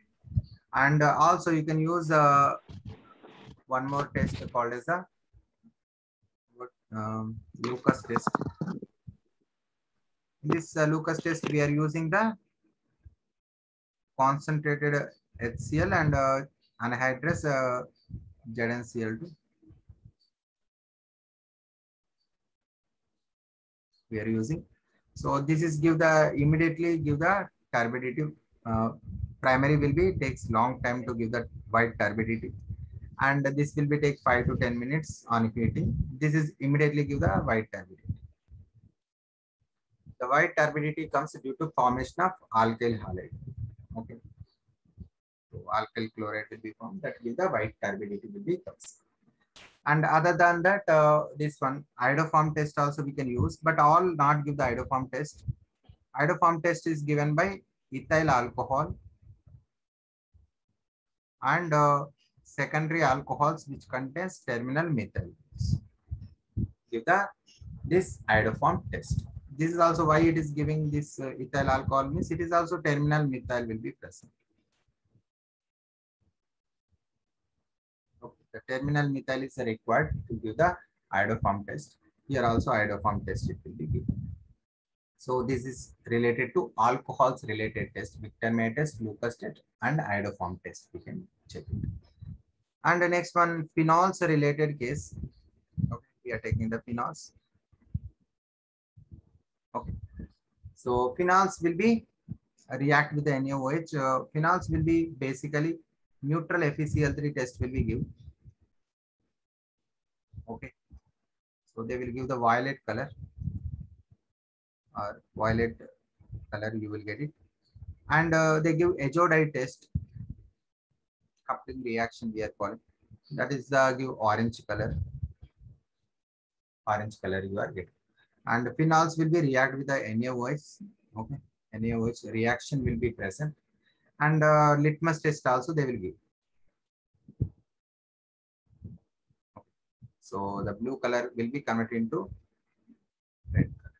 and also you can use one more test called as a Lucas test. In this Lucas test we are using the concentrated HCl and anhydrous ZnCl2 we are using. So this is give the immediately give the turbidity. Primary will be takes long time to give the white turbidity, and this will be take 5 to 10 minutes on heating. This is immediately give the white turbidity. The white turbidity comes due to formation of alkyl halide. Okay, so alkyl chloride will be formed, that will the white turbidity will be comes. And other than that, this one iodoform test also we can use, but all not give the iodoform test. Iodoform test is given by ethyl alcohol and secondary alcohols which contains terminal methyl. Give the this iodoform test. This is also why it is giving this ethyl alcohol means it is also terminal methyl will be present. Okay. The terminal methyl is required to give the iodoform test. Here also iodoform test it will be given. So this is related to alcohols related test, Victor May test, Lucas test, and iodoform test. We can check it. And the next one, phenols related case. Okay, we are taking the phenols. Okay, so phenols will be react with the NaOH. Phenols will be basically neutral FeCl3 test will be give. Okay, so they will give the violet color or violet color, you will get it. And they give azodite test, coupling reaction we are calling. That is the give orange color you are getting. And phenols will be react with the NaOH. Okay, NaOH reaction will be present. And litmus test also they will give. So the blue color will be converted into red color.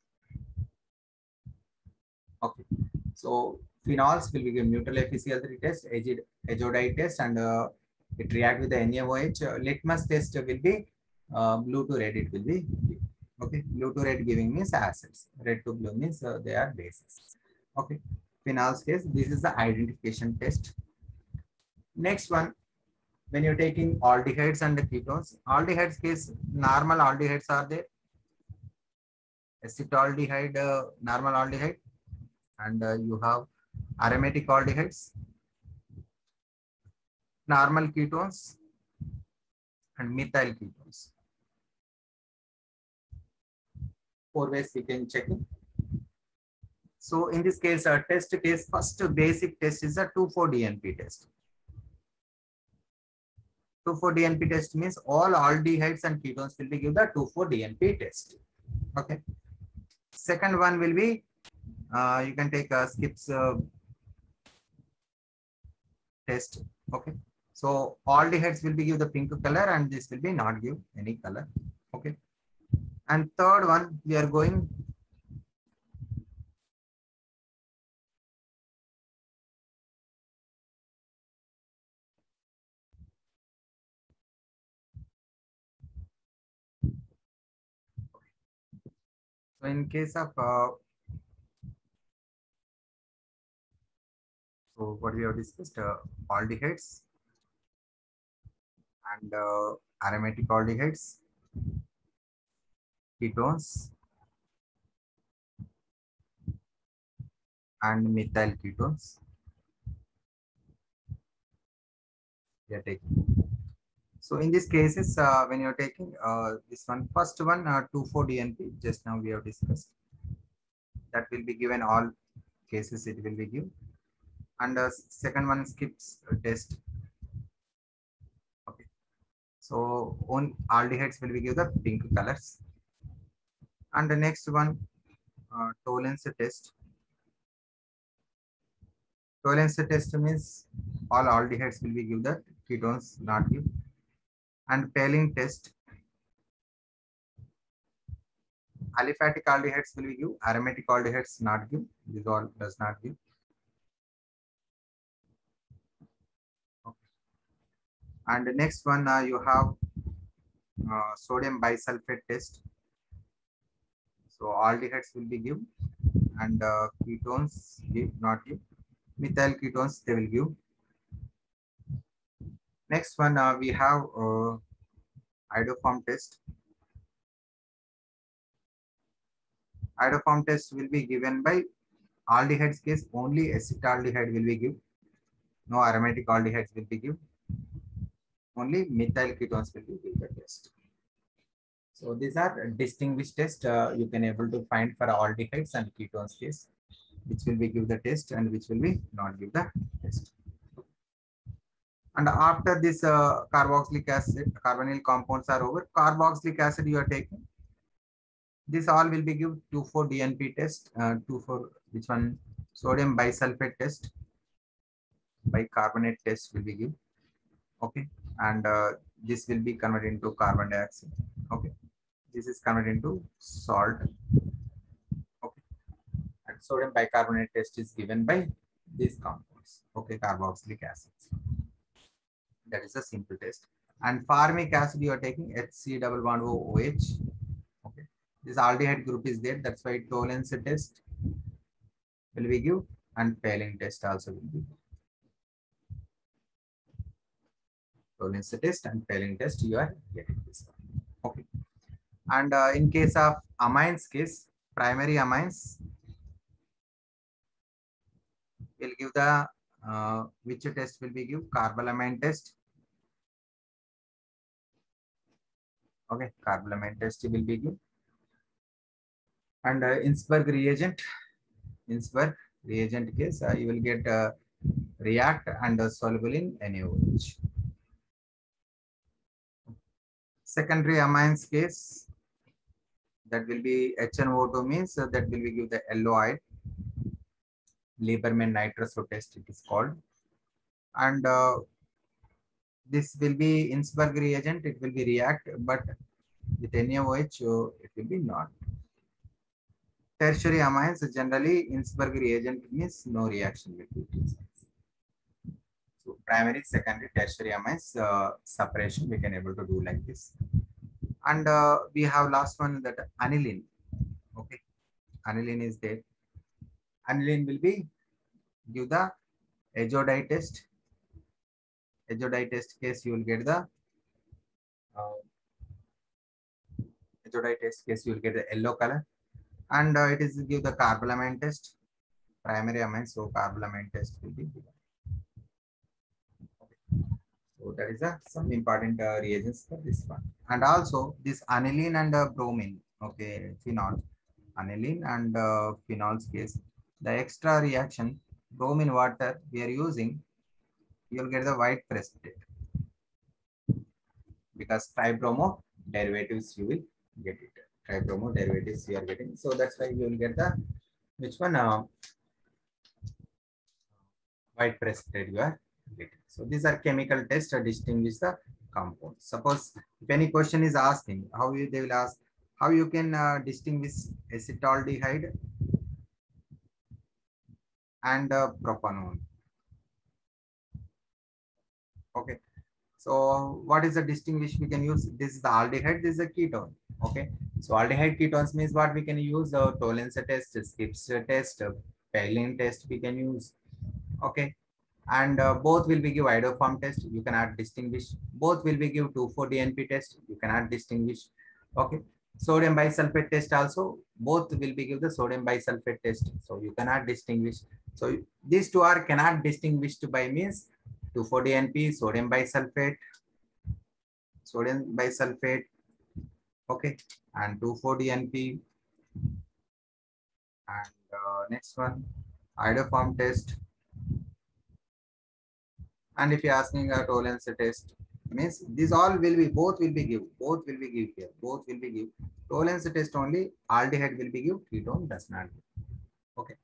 Okay, so phenols will be given neutral FeCl3 test, azodite test, and it react with the NaOH. Litmus test will be blue to red. It will be okay. Blue to red giving means acids. Red to blue means they are bases. Okay, phenols case. This is the identification test. Next one, when you're taking aldehydes and the ketones, aldehydes case, normal aldehydes are there. Acetaldehyde, normal aldehyde, and you have aromatic aldehydes, normal ketones, and methyl ketones. 4 ways we can check it. So in this case, test case, first basic test is a 2,4-DNP test. 2,4-DNP test means all aldehydes and ketones will be given the 2,4-DNP test. Okay. Second one will be, you can take a Skips test. Okay. So aldehydes will be give the pink color and this will be not give any color. Okay. And third one, we are going so in case of so what we have discussed, aldehydes and aromatic aldehydes, ketones, and methyl ketones. We are taking. So in these cases, when you're taking this one, first one, 2,4-DNP, just now we have discussed. That will be given all cases, it will be given. And second one, Skips test. Okay. So on aldehydes will be give the pink colors. And the next one, Tollens test. Tollens test means all aldehydes will be give the ketones not give. And Pelling test. Aliphatic aldehydes will be give, aromatic aldehydes not give. This all does not give. Okay. And the next one, you have sodium bisulfate test. So aldehydes will be give, and ketones give not give. Methyl ketones they will give. Next one, we have iodoform test. Iodoform test will be given by aldehydes case, only acetaldehyde will be give. No aromatic aldehydes will be give. Only methyl ketones will be give the test. So these are distinguished tests you can able to find for aldehydes and ketones case, which will be give the test and which will be not give the test. And after this carboxylic acid, carbonyl compounds are over, carboxylic acid you are taking. This all will be give 2,4-DNP test, 2,4, which one? Sodium bisulfate test, bicarbonate test will be give. Okay, and this will be converted into carbon dioxide. Okay, this is converted into salt. Okay, and sodium bicarbonate test is given by these compounds. Okay, carboxylic acids. That is a simple test. And formic acid you are taking HC double bond OH. Okay, this aldehyde group is there. That's why Tollens test. will be give, and failing test also will be. Tolerance test and failing test, you are getting this one. Okay. And in case of amines case, primary amines will give the which test will be give? Carbalamine test. Okay, carbalamine test will be give. And Innsberg reagent case, you will get react and soluble in NaOH. Secondary amines case, that will be HNO2 means that will be give the yellow-eyed. Lieberman nitroso test it is called. And this will be Innsberg reagent, it will be react, but with NaOH, it will be not. Tertiary amines, generally Innsberg reagent means no reaction will be taken. So primary, secondary, tertiary amines separation we can able to do like this. And we have last one, that aniline. Okay, aniline is there. Aniline will be give the azodite test. Azodite test case you will get the azodite test case you will get the yellow color. And it is give the carbalamine test, primary amine, so carbalamine test will be given. Okay. So that is some important reagents for this one. And also this aniline and bromine, okay, phenol, aniline and phenol's case, the extra reaction, bromine water we are using, you will get the white precipitate because tribromo derivatives you will get it. Tribromo derivatives you are getting. So that's why you will get the which one white precipitate you are getting. So these are chemical tests to distinguish the compounds. Suppose if any question is asking, they will ask how you can distinguish acetaldehyde and propanone. Okay. So what is the distinguish we can use? This is the aldehyde, this is a ketone. Okay. So aldehyde ketones means what we can use? Tollens test, Skips test, Paglen test we can use. Okay. And both will be give iodoform test. You cannot distinguish. Both will be give 2,4-DNP test. You cannot distinguish. Okay. Sodium bisulfate test also. Both will be give the sodium bisulfate test. So you cannot distinguish. So these two are cannot distinguished by means 2,4-DNP, sodium bisulfate, okay, and 2,4-DNP, and next one, iodoform test. And if you're asking a tolerance test, means these all will be, both will be give here, both will be give. Tolerance test only, aldehyde will be give, ketone does not give. Okay.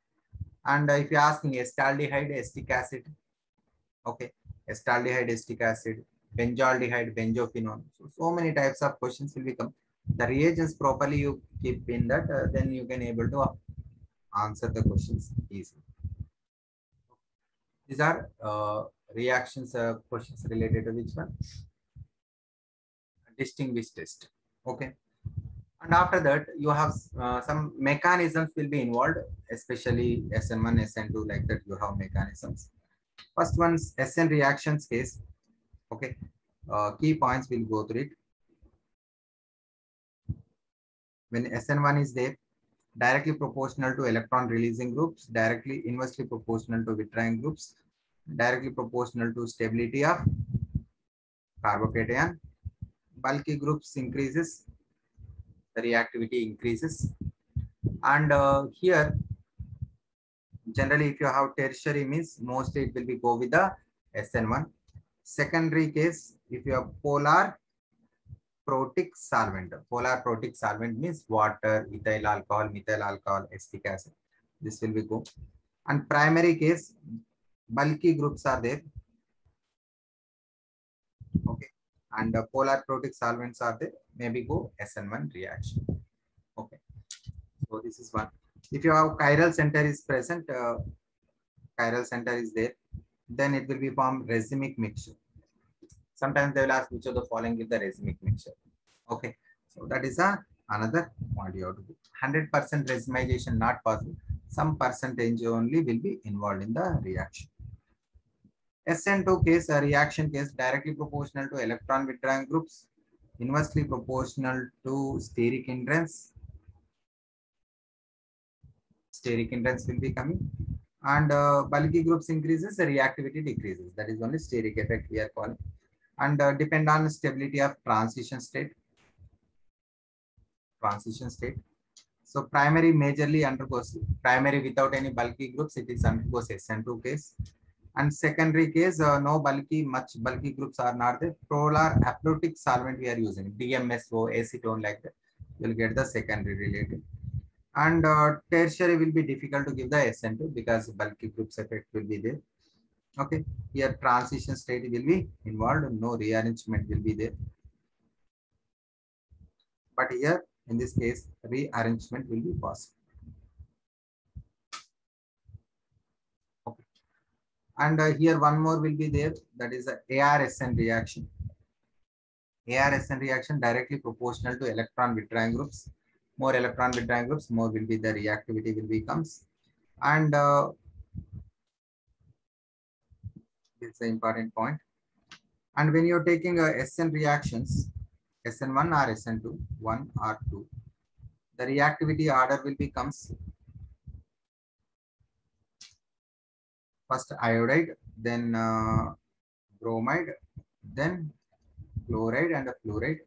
And if you're asking acetaldehyde, acetic acid, okay, acetaldehyde, acetic acid, benzaldehyde, benzophenone. So many types of questions will become. The reagents properly you keep in that, then you can able to answer the questions easily. These are reactions questions related to which one? Distinguish test. Okay. And after that, you have some mechanisms will be involved, especially SN1, SN2, like that you have mechanisms. First one's SN reactions case. Okay. Key points will go through it. When SN1 is there, directly proportional to electron releasing groups, directly inversely proportional to withdrawing groups, directly proportional to stability of carbocation. Bulky groups increases, the reactivity increases. And here, generally, if you have tertiary means mostly it will be go with the SN1. Secondary case, if you have polar protic solvent. Polar protic solvent means water, ethyl alcohol, methyl alcohol, acetic acid. This will be go. And primary case, bulky groups are there. Okay. And polar protic solvents are there. Maybe go SN1 reaction. Okay. So this is one. If you have chiral center is present, chiral center is there, then it will be formed racemic mixture. Sometimes they will ask which of the following is the racemic mixture. Okay, so that is a Another point you have to do. 100% racemization not possible. Some percentage only will be involved in the reaction. SN2 case, a reaction case directly proportional to electron withdrawing groups, inversely proportional to steric hindrance. Steric hindrance will be coming. And bulky groups increases, the reactivity decreases. That is only steric effect we are calling. And depend on stability of transition state. Transition state. So primary majorly undergoes primary without any bulky groups, it is undergoes SN2 case. And secondary case, no much bulky groups are not there. Polar apleotic solvent we are using, DMSO, acetone like that. You'll get the secondary related. And tertiary will be difficult to give the SN2 because bulky groups effect will be there. Okay, here transition state will be involved, no rearrangement will be there. But here in this case, rearrangement will be possible. Okay. And here one more will be there, that is the ARSN reaction. ARSN reaction directly proportional to electron withdrawing groups. More electron withdrawing groups, more will be the reactivity will becomes. And it's an important point. And when you're taking SN reactions, SN1 or SN2, 1 or 2, the reactivity order will becomes first iodide, then bromide, then chloride and fluoride.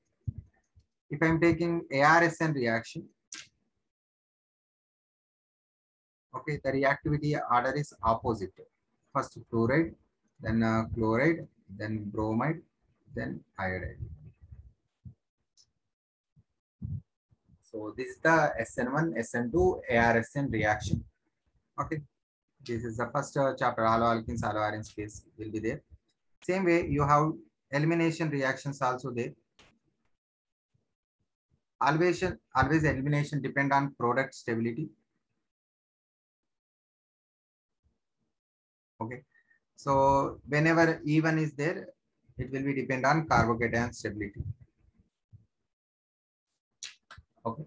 If I'm taking ARSN reaction, okay, the reactivity order is opposite. First fluoride, then chloride, then bromide, then iodide. So this is the SN1, SN2, ARSN reaction. Okay, this is the first chapter. Haloalkenes, haloarenes case will be there. Same way, you have elimination reactions also there. Always elimination depend on product stability. Okay, so whenever E1 is there, it will be depend on carbocation stability. Okay,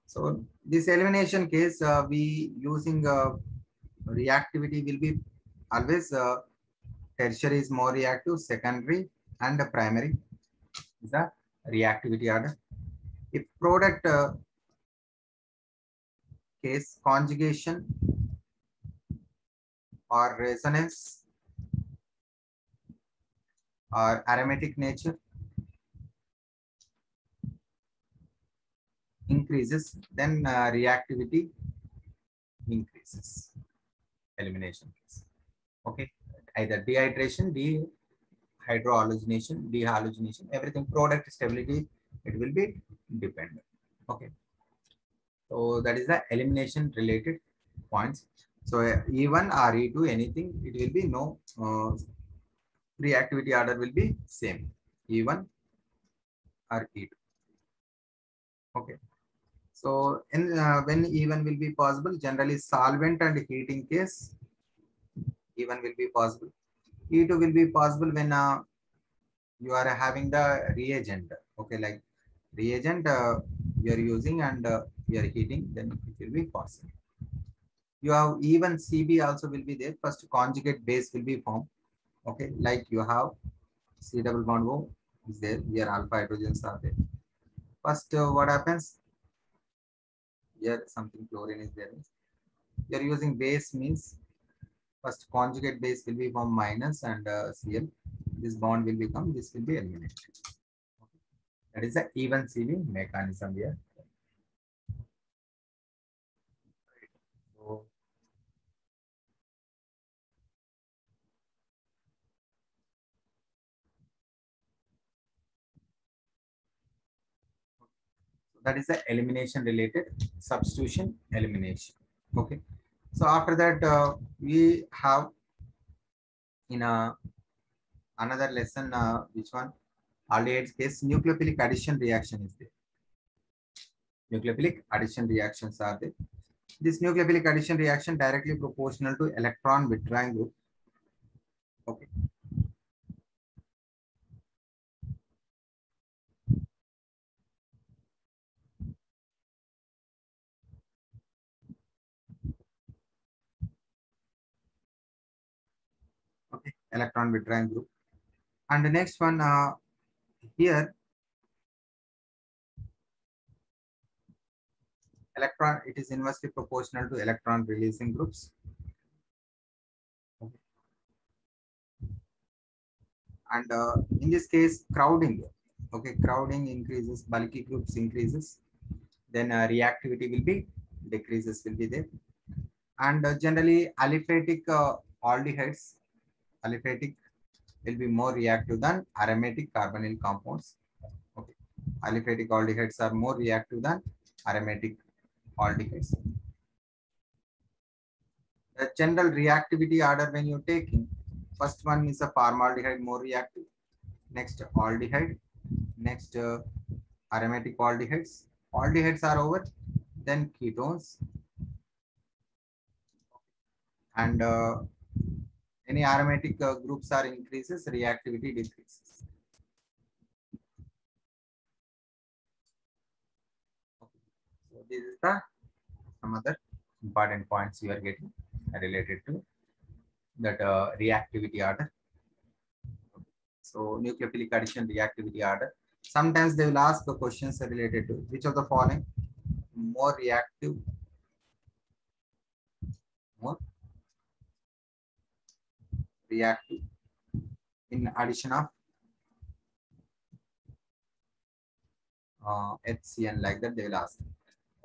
so this elimination case, we using reactivity will be always tertiary is more reactive, secondary and primary is the reactivity order. If product case conjugation or resonance or aromatic nature increases, then reactivity increases. Elimination case. Okay, either dehydration, dehydrohalogenation, dehalogenation, everything product stability, it will be dependent. Okay, so that is the elimination related points. So E1 or E2, anything, it will be no reactivity order will be same, E1 or E2. Okay, so in when E1 will be possible, generally solvent and heating case, E1 will be possible. E2 will be possible when you are having the reagent. Okay, like reagent you are using and you are heating, then it will be possible. You have even CB also will be there. First conjugate base will be formed. Okay, like you have C double bond O is there. Here alpha hydrogens are there. First, what happens? Here something chlorine is there. You are using base means first conjugate base will be formed minus and Cl. This bond will become, this will be eliminated. Okay. That is the even CB mechanism here. So, that is the elimination related, substitution elimination. Okay, so after that we have in another lesson, which one, aldehydes case, nucleophilic addition reaction is there. Nucleophilic addition reactions are there. This nucleophilic addition reaction directly proportional to electron withdrawing group. Okay, electron withdrawing group. And the next one here, electron, it is inversely proportional to electron releasing groups. And in this case, crowding, okay, crowding increases, bulky groups increases, then reactivity will be decreases will be there. And generally aliphatic aldehydes, aliphatic will be more reactive than aromatic carbonyl compounds. Okay, aliphatic aldehydes are more reactive than aromatic aldehydes. The general reactivity order when you're taking, first one is a formaldehyde, more reactive, next aldehyde, next aromatic aldehydes. Aldehydes are over, then ketones, and any aromatic groups are increases, reactivity decreases. Okay. So this is the some other important points you are getting related to that reactivity order. So nucleophilic addition reactivity order. Sometimes they will ask the questions related to which of the following more reactive, more reactive in addition of HCN, like that they will ask.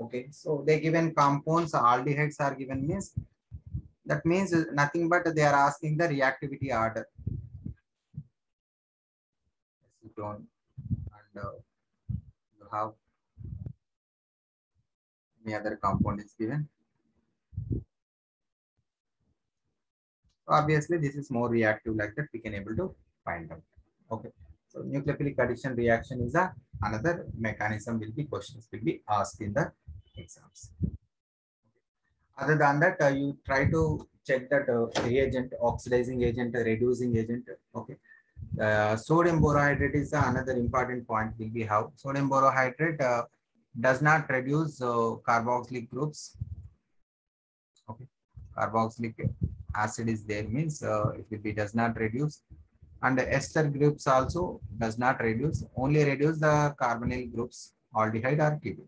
Okay, so they given compounds, aldehydes are given, means that means nothing but they are asking the reactivity order. Acetone, and you have any other compound is given. So obviously this is more reactive, like that we can able to find out. Okay, so nucleophilic addition reaction is a another mechanism will be questions will be asked in the exams. Other than that, you try to check that reagent, oxidizing agent, reducing agent. Okay, sodium borohydrate is another important point will be how sodium borohydrate does not reduce carboxylic groups. Okay, carboxylic acid is there, means it will be does not reduce, and ester groups also does not reduce, only reduce the carbonyl groups, aldehyde or ketone.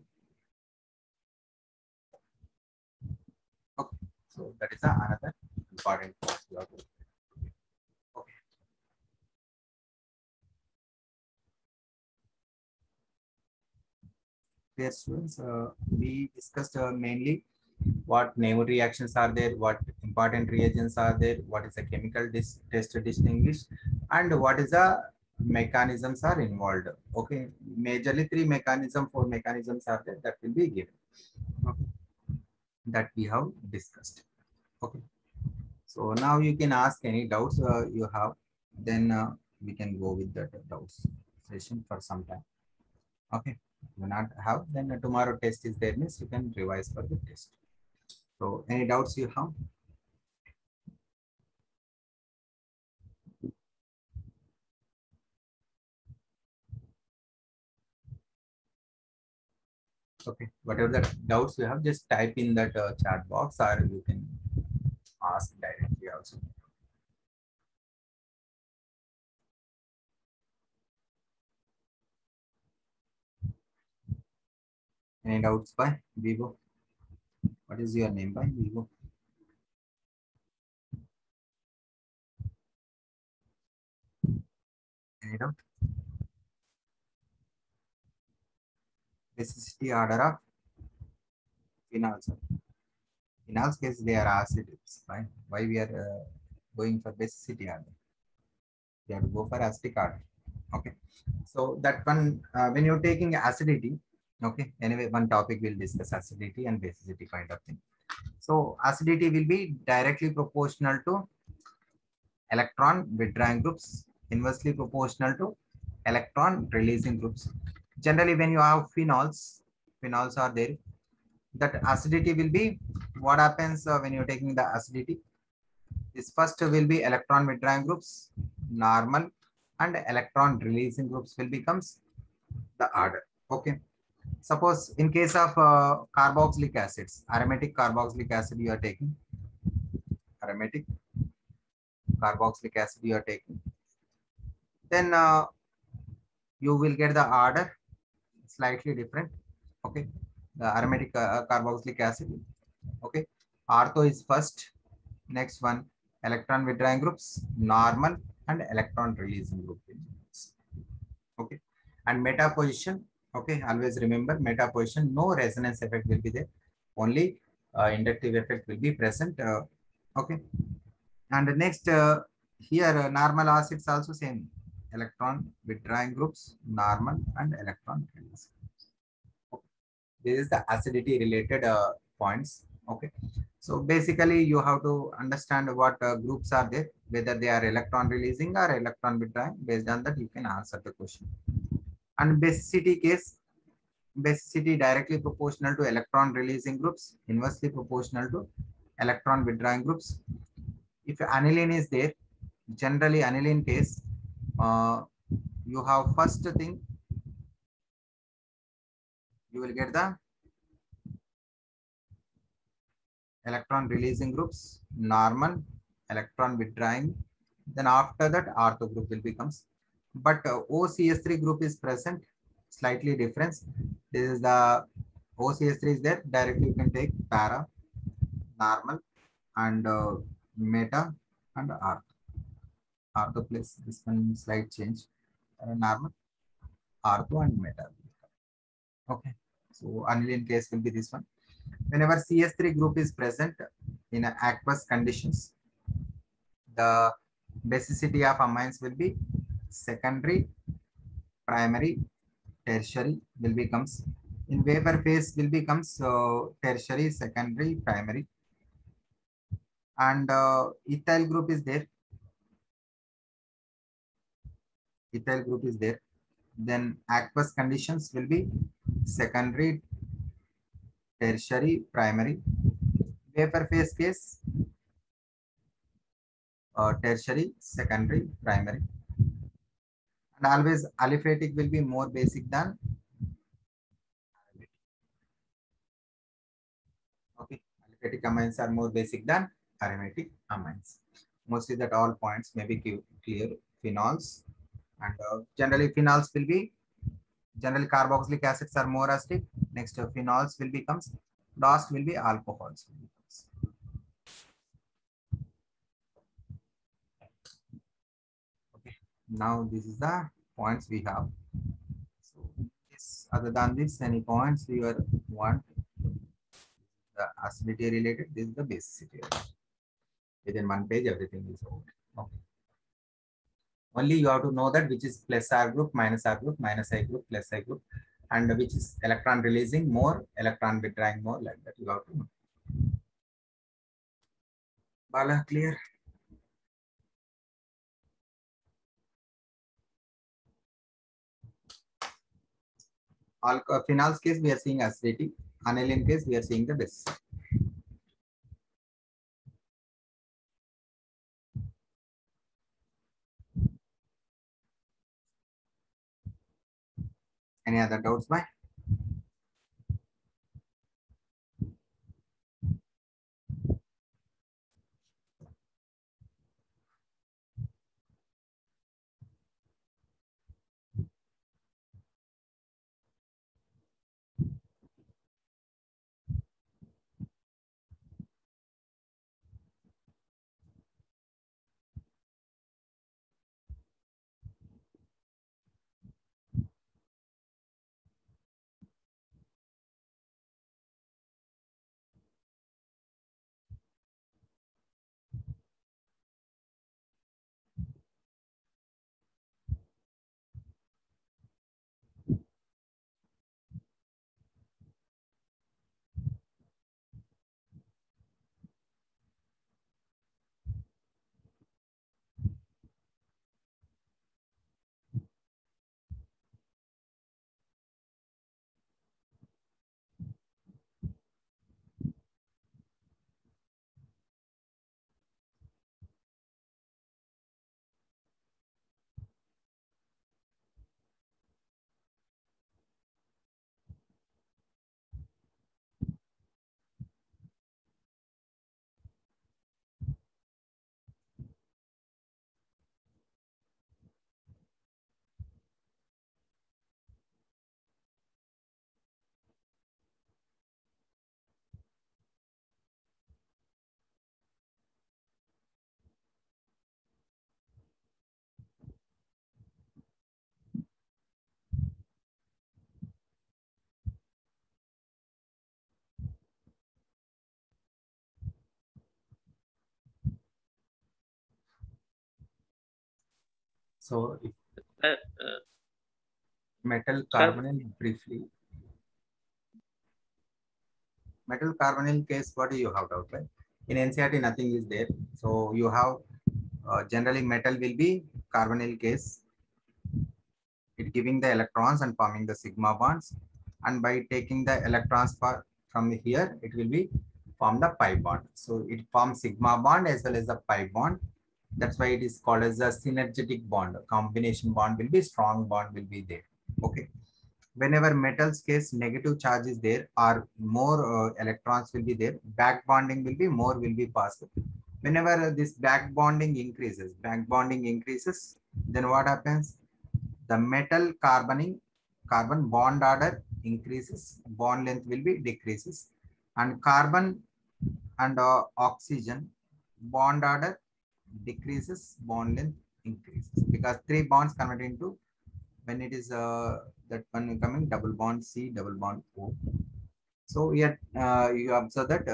Okay, so that is another important point. Okay. Dear students, we discussed mainly what naval reactions are there, what important reagents are there, what is the chemical test distinguished, and what is the mechanisms are involved. Okay, majorly 4 mechanisms are there that will be given. Okay. That we have discussed. Okay, so now you can ask any doubts you have, then we can go with that doubts session for some time. Okay, do not have, then tomorrow test is there, means you can revise for the test. So any doubts you have? Okay, whatever the doubts you have, just type in that chat box, or you can ask directly also. Any doubts by Vivo? What is your name by Vivo? Any doubt? Basicity order of phenols. In all case, they are acids, right? Why we are going for basicity order? We have to go for acidic order. Okay, so that one when you're taking acidity, okay, anyway, one topic we'll discuss acidity and basicity kind of thing. So acidity will be directly proportional to electron withdrawing groups, inversely proportional to electron releasing groups. Generally, when you have phenols are there, that acidity will be, what happens when you're taking the acidity? This first will be electron withdrawing groups, normal, and electron releasing groups will becomes the order. Okay. Suppose in case of carboxylic acids, aromatic carboxylic acid you are taking, aromatic carboxylic acid you are taking, then you will get the order slightly different. Okay, the aromatic carboxylic acid. Okay, ortho is first. Next one, electron withdrawing groups, normal and electron releasing group. Okay, and meta position. Okay, always remember meta position. No resonance effect will be there. Only inductive effect will be present. Okay, and the next here normal acids also same. Electron withdrawing groups, normal and electron releasing. This is the acidity related points. Okay, so basically you have to understand what groups are there, whether they are electron releasing or electron withdrawing. Based on that you can answer the question. And basicity case, basicity directly proportional to electron releasing groups, inversely proportional to electron withdrawing groups. If aniline is there, generally aniline case, you have first thing, you will get the electron releasing groups, normal, electron withdrawing. Then after that, ortho group will becomes. But OCS3 group is present, slightly difference. This is the OCS3 is there. Directly you can take para, normal, and meta and ortho. Ortho place this one slight change. Normal, ortho and meta. Okay. So aniline case will be this one. Whenever CS3 group is present in aqueous conditions, the basicity of amines will be secondary, primary, tertiary will becomes. In vapor phase will becomes tertiary, secondary, primary, and ethyl group is there. Ethyl group is there. Then aqueous conditions will be secondary, tertiary, primary. Vapor phase case, tertiary, secondary, primary. And always aliphatic will be more basic than aromatic. Okay, aliphatic amines are more basic than aromatic amines. Mostly that all points may be clear. Phenols, and generally phenols will be, generally carboxylic acids are more acidic. Next phenols will becomes, last will be alcohols. Okay, now this is the points we have. So this, other than this, any points you are want? The acidity related, this is the basicity. Within one page, everything is over. Okay. Only you have to know that which is plus R group, minus R group, minus I group, plus I group, and which is electron releasing more, electron withdrawing more, like that you have to know. Bala, clear? All phenols case we are seeing acidity. Aniline case we are seeing the base. Any other doubts, bye? So if Uh, metal sir, carbonyl briefly, metal carbonyl case, what do you have doubt, right? In NCERT nothing is there, so you have generally metal will be carbonyl case, it giving the electrons and forming the sigma bonds, and by taking the electrons from here it will be form the pi bond, so it forms sigma bond as well as the pi bond. That's why it is called as a synergetic bond. Combination bond will be strong, bond will be there. Okay, whenever metals case negative charge is there or more electrons will be there, back bonding will be more, will be possible. Whenever this back bonding increases, then what happens? The metal carbon bond order increases, bond length will be decreases, and carbon and oxygen bond order decreases, bond length increases, because three bonds convert into, when it is that one coming double bond C, double bond O. So here you observe that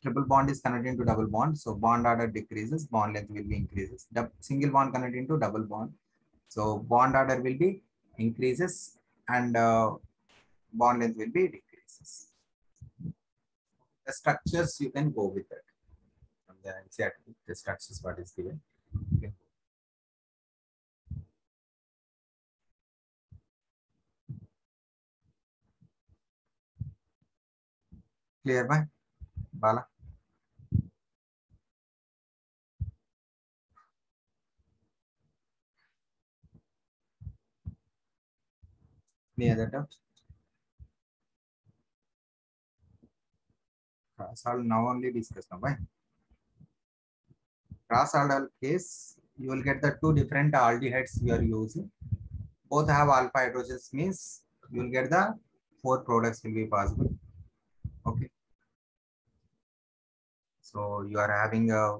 triple bond is converted into double bond, so bond order decreases, bond length will be increases. The single bond converted into double bond, so bond order will be increases, and bond length will be decreases. The structures you can go with that. From the NCERT, the structures what is given. Okay. Clear, by Bala? Clear that out? Cross all now only discuss now. Why? Cross aldol case, you will get the two different aldehydes you are using. Both have alpha hydrogens, means you will get the four products will be possible. Okay. So you are having a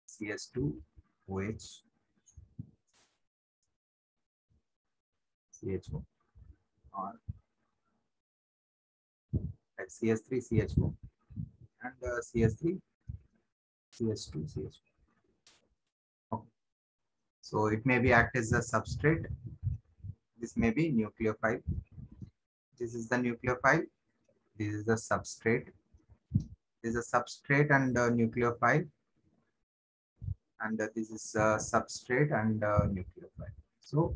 CS2, OH, CHO, or like CS3, CHO, and CS3, CS2, CHO. Okay. So it may be act as a substrate. This may be nucleophile. This is the nucleophile. This is the substrate. This is a substrate and nucleophile. And this is substrate and nucleophile. So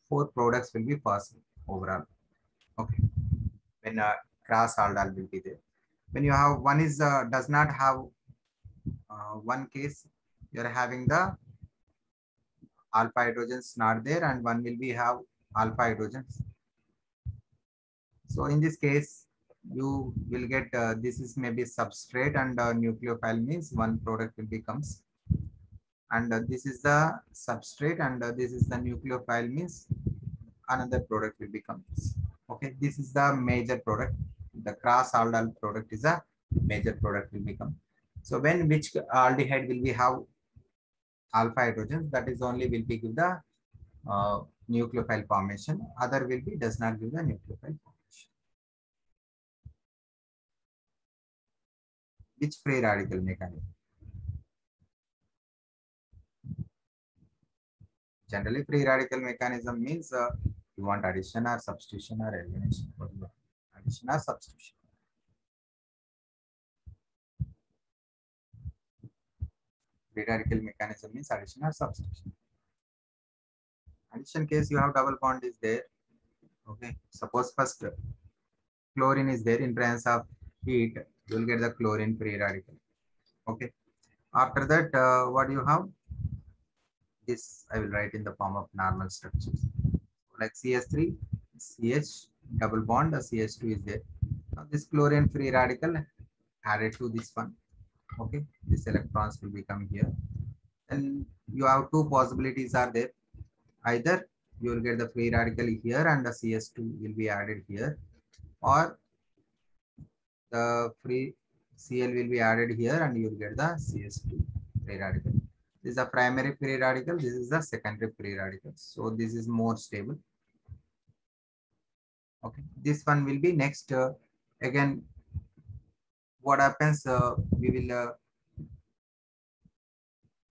four products will be possible overall. Okay. When cross aldol will be there. When you have one is does not have one case, you are having the alpha hydrogens not there, and one will be have alpha hydrogens. So in this case, you will get this is maybe substrate and nucleophile, means one product will becomes, and this is the substrate and this is the nucleophile, means another product will become this. Okay, this is the major product. The cross aldol product is a major product will become. So when which aldehyde will be have alpha hydrogens, that is only will be give the nucleophile formation. Other will be does not give the nucleophile formation. Which free radical mechanism? Generally, free radical mechanism means you want addition or substitution or elimination. What do you want? Addition or substitution? Free radical mechanism means addition or substitution. Addition case, you have double bond is there. Okay, suppose first chlorine is there, in presence of heat, you will get the chlorine free radical. Okay, after that, what do you have? This I will write in the form of normal structures like CH3, CH double bond, the CH2 is there. Now this chlorine free radical added to this one. Okay, this electrons will become here. And you have two possibilities are there. Either you will get the free radical here and the CS2 will be added here, or the free Cl will be added here and you will get the CS2 free radical. This is a primary free radical. This is the secondary free radical. So this is more stable. Okay, this one will be next. Again, what happens? We will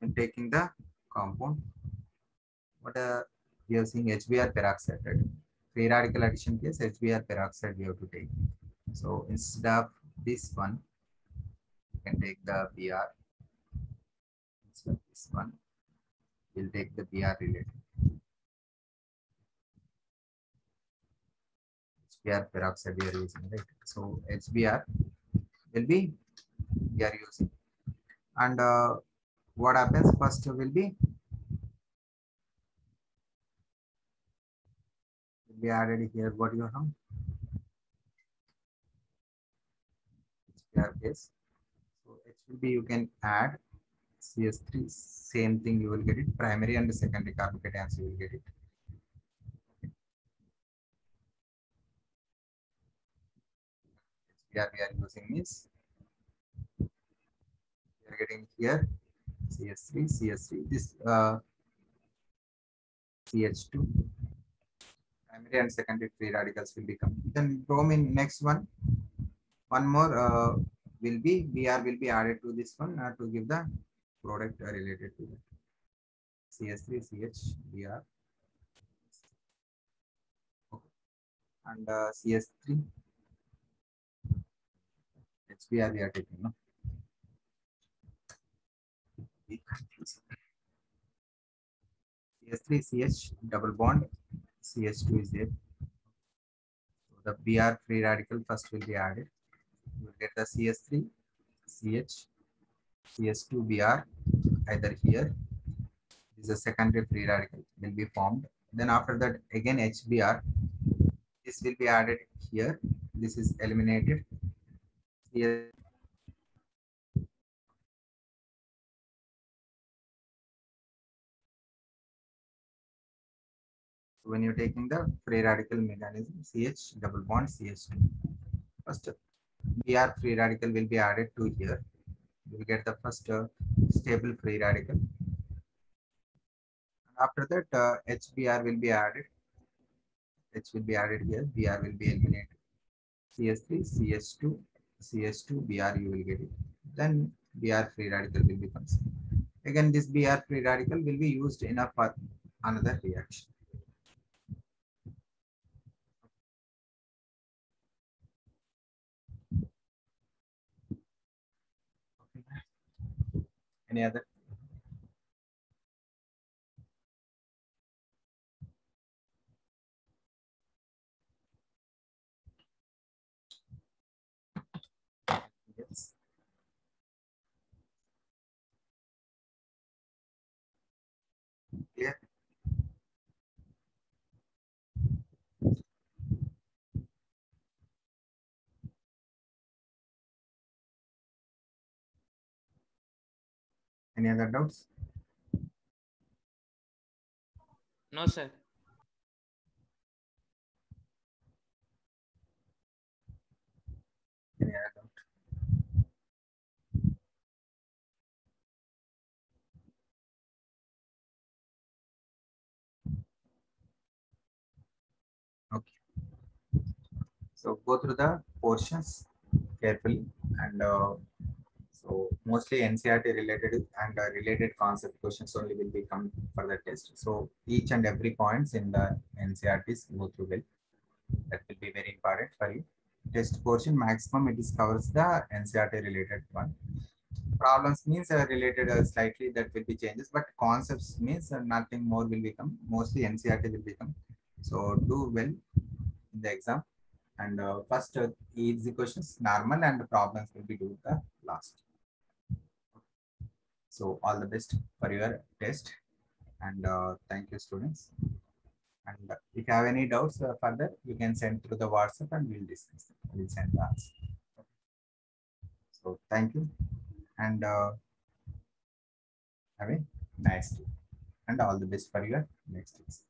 I'm taking the compound. What we are seeing HBr peroxide. Right? Free radical addition case HBr peroxide we have to take. So instead of this one, you can take the Br. Instead of this one, we'll take the Br related. HBr peroxide we are using, right? So HBr will be we are using. And what happens first will be added here. What you have? HBr base. So H will be you can add CS3, same thing you will get it. Primary and secondary carbocations you will get it. HBr we are using is we are getting here CS3, CS3, this CH2, primary and secondary free radicals will become. Then bromine next one more will be Br will be added to this one to give the product related to that. CS3, CH, Br, okay. And CS3, HBr we are taking. No? CS3, CH, double bond, CH2 is there. So the Br free radical first will be added. You will get the CS3, CH, CS2, Br, either here. This is a secondary free radical will be formed. Then after that, again HBr, this will be added here. This is eliminated. Here, when you're taking the free radical mechanism, CH double bond CH2. First, Br free radical will be added to here. You will get the first stable free radical. And after that, HBr will be added. H will be added here. Br will be eliminated. CS3, CH2, CH2, Br you will get it. Then Br free radical will become. Again, this Br free radical will be used in another reaction. Any other? Yes. Clear? Any other doubts? No, sir. Any other doubt? Okay. So go through the portions carefully, and so mostly NCRT related and related concept questions only will become for the test. So each and every points in the NCRTs go through well. That will be very important for you. Test portion maximum it is covers the NCRT related one. Problems means related slightly that will be changes, but concepts means nothing more will become. Mostly NCRT will become. So do well in the exam, and first easy questions, normal, and problems will be do the last. So all the best for your test, and thank you, students. And if you have any doubts further, you can send through the WhatsApp and we'll discuss. We'll send the answer. So thank you, and have a nice day, and all the best for your next exam.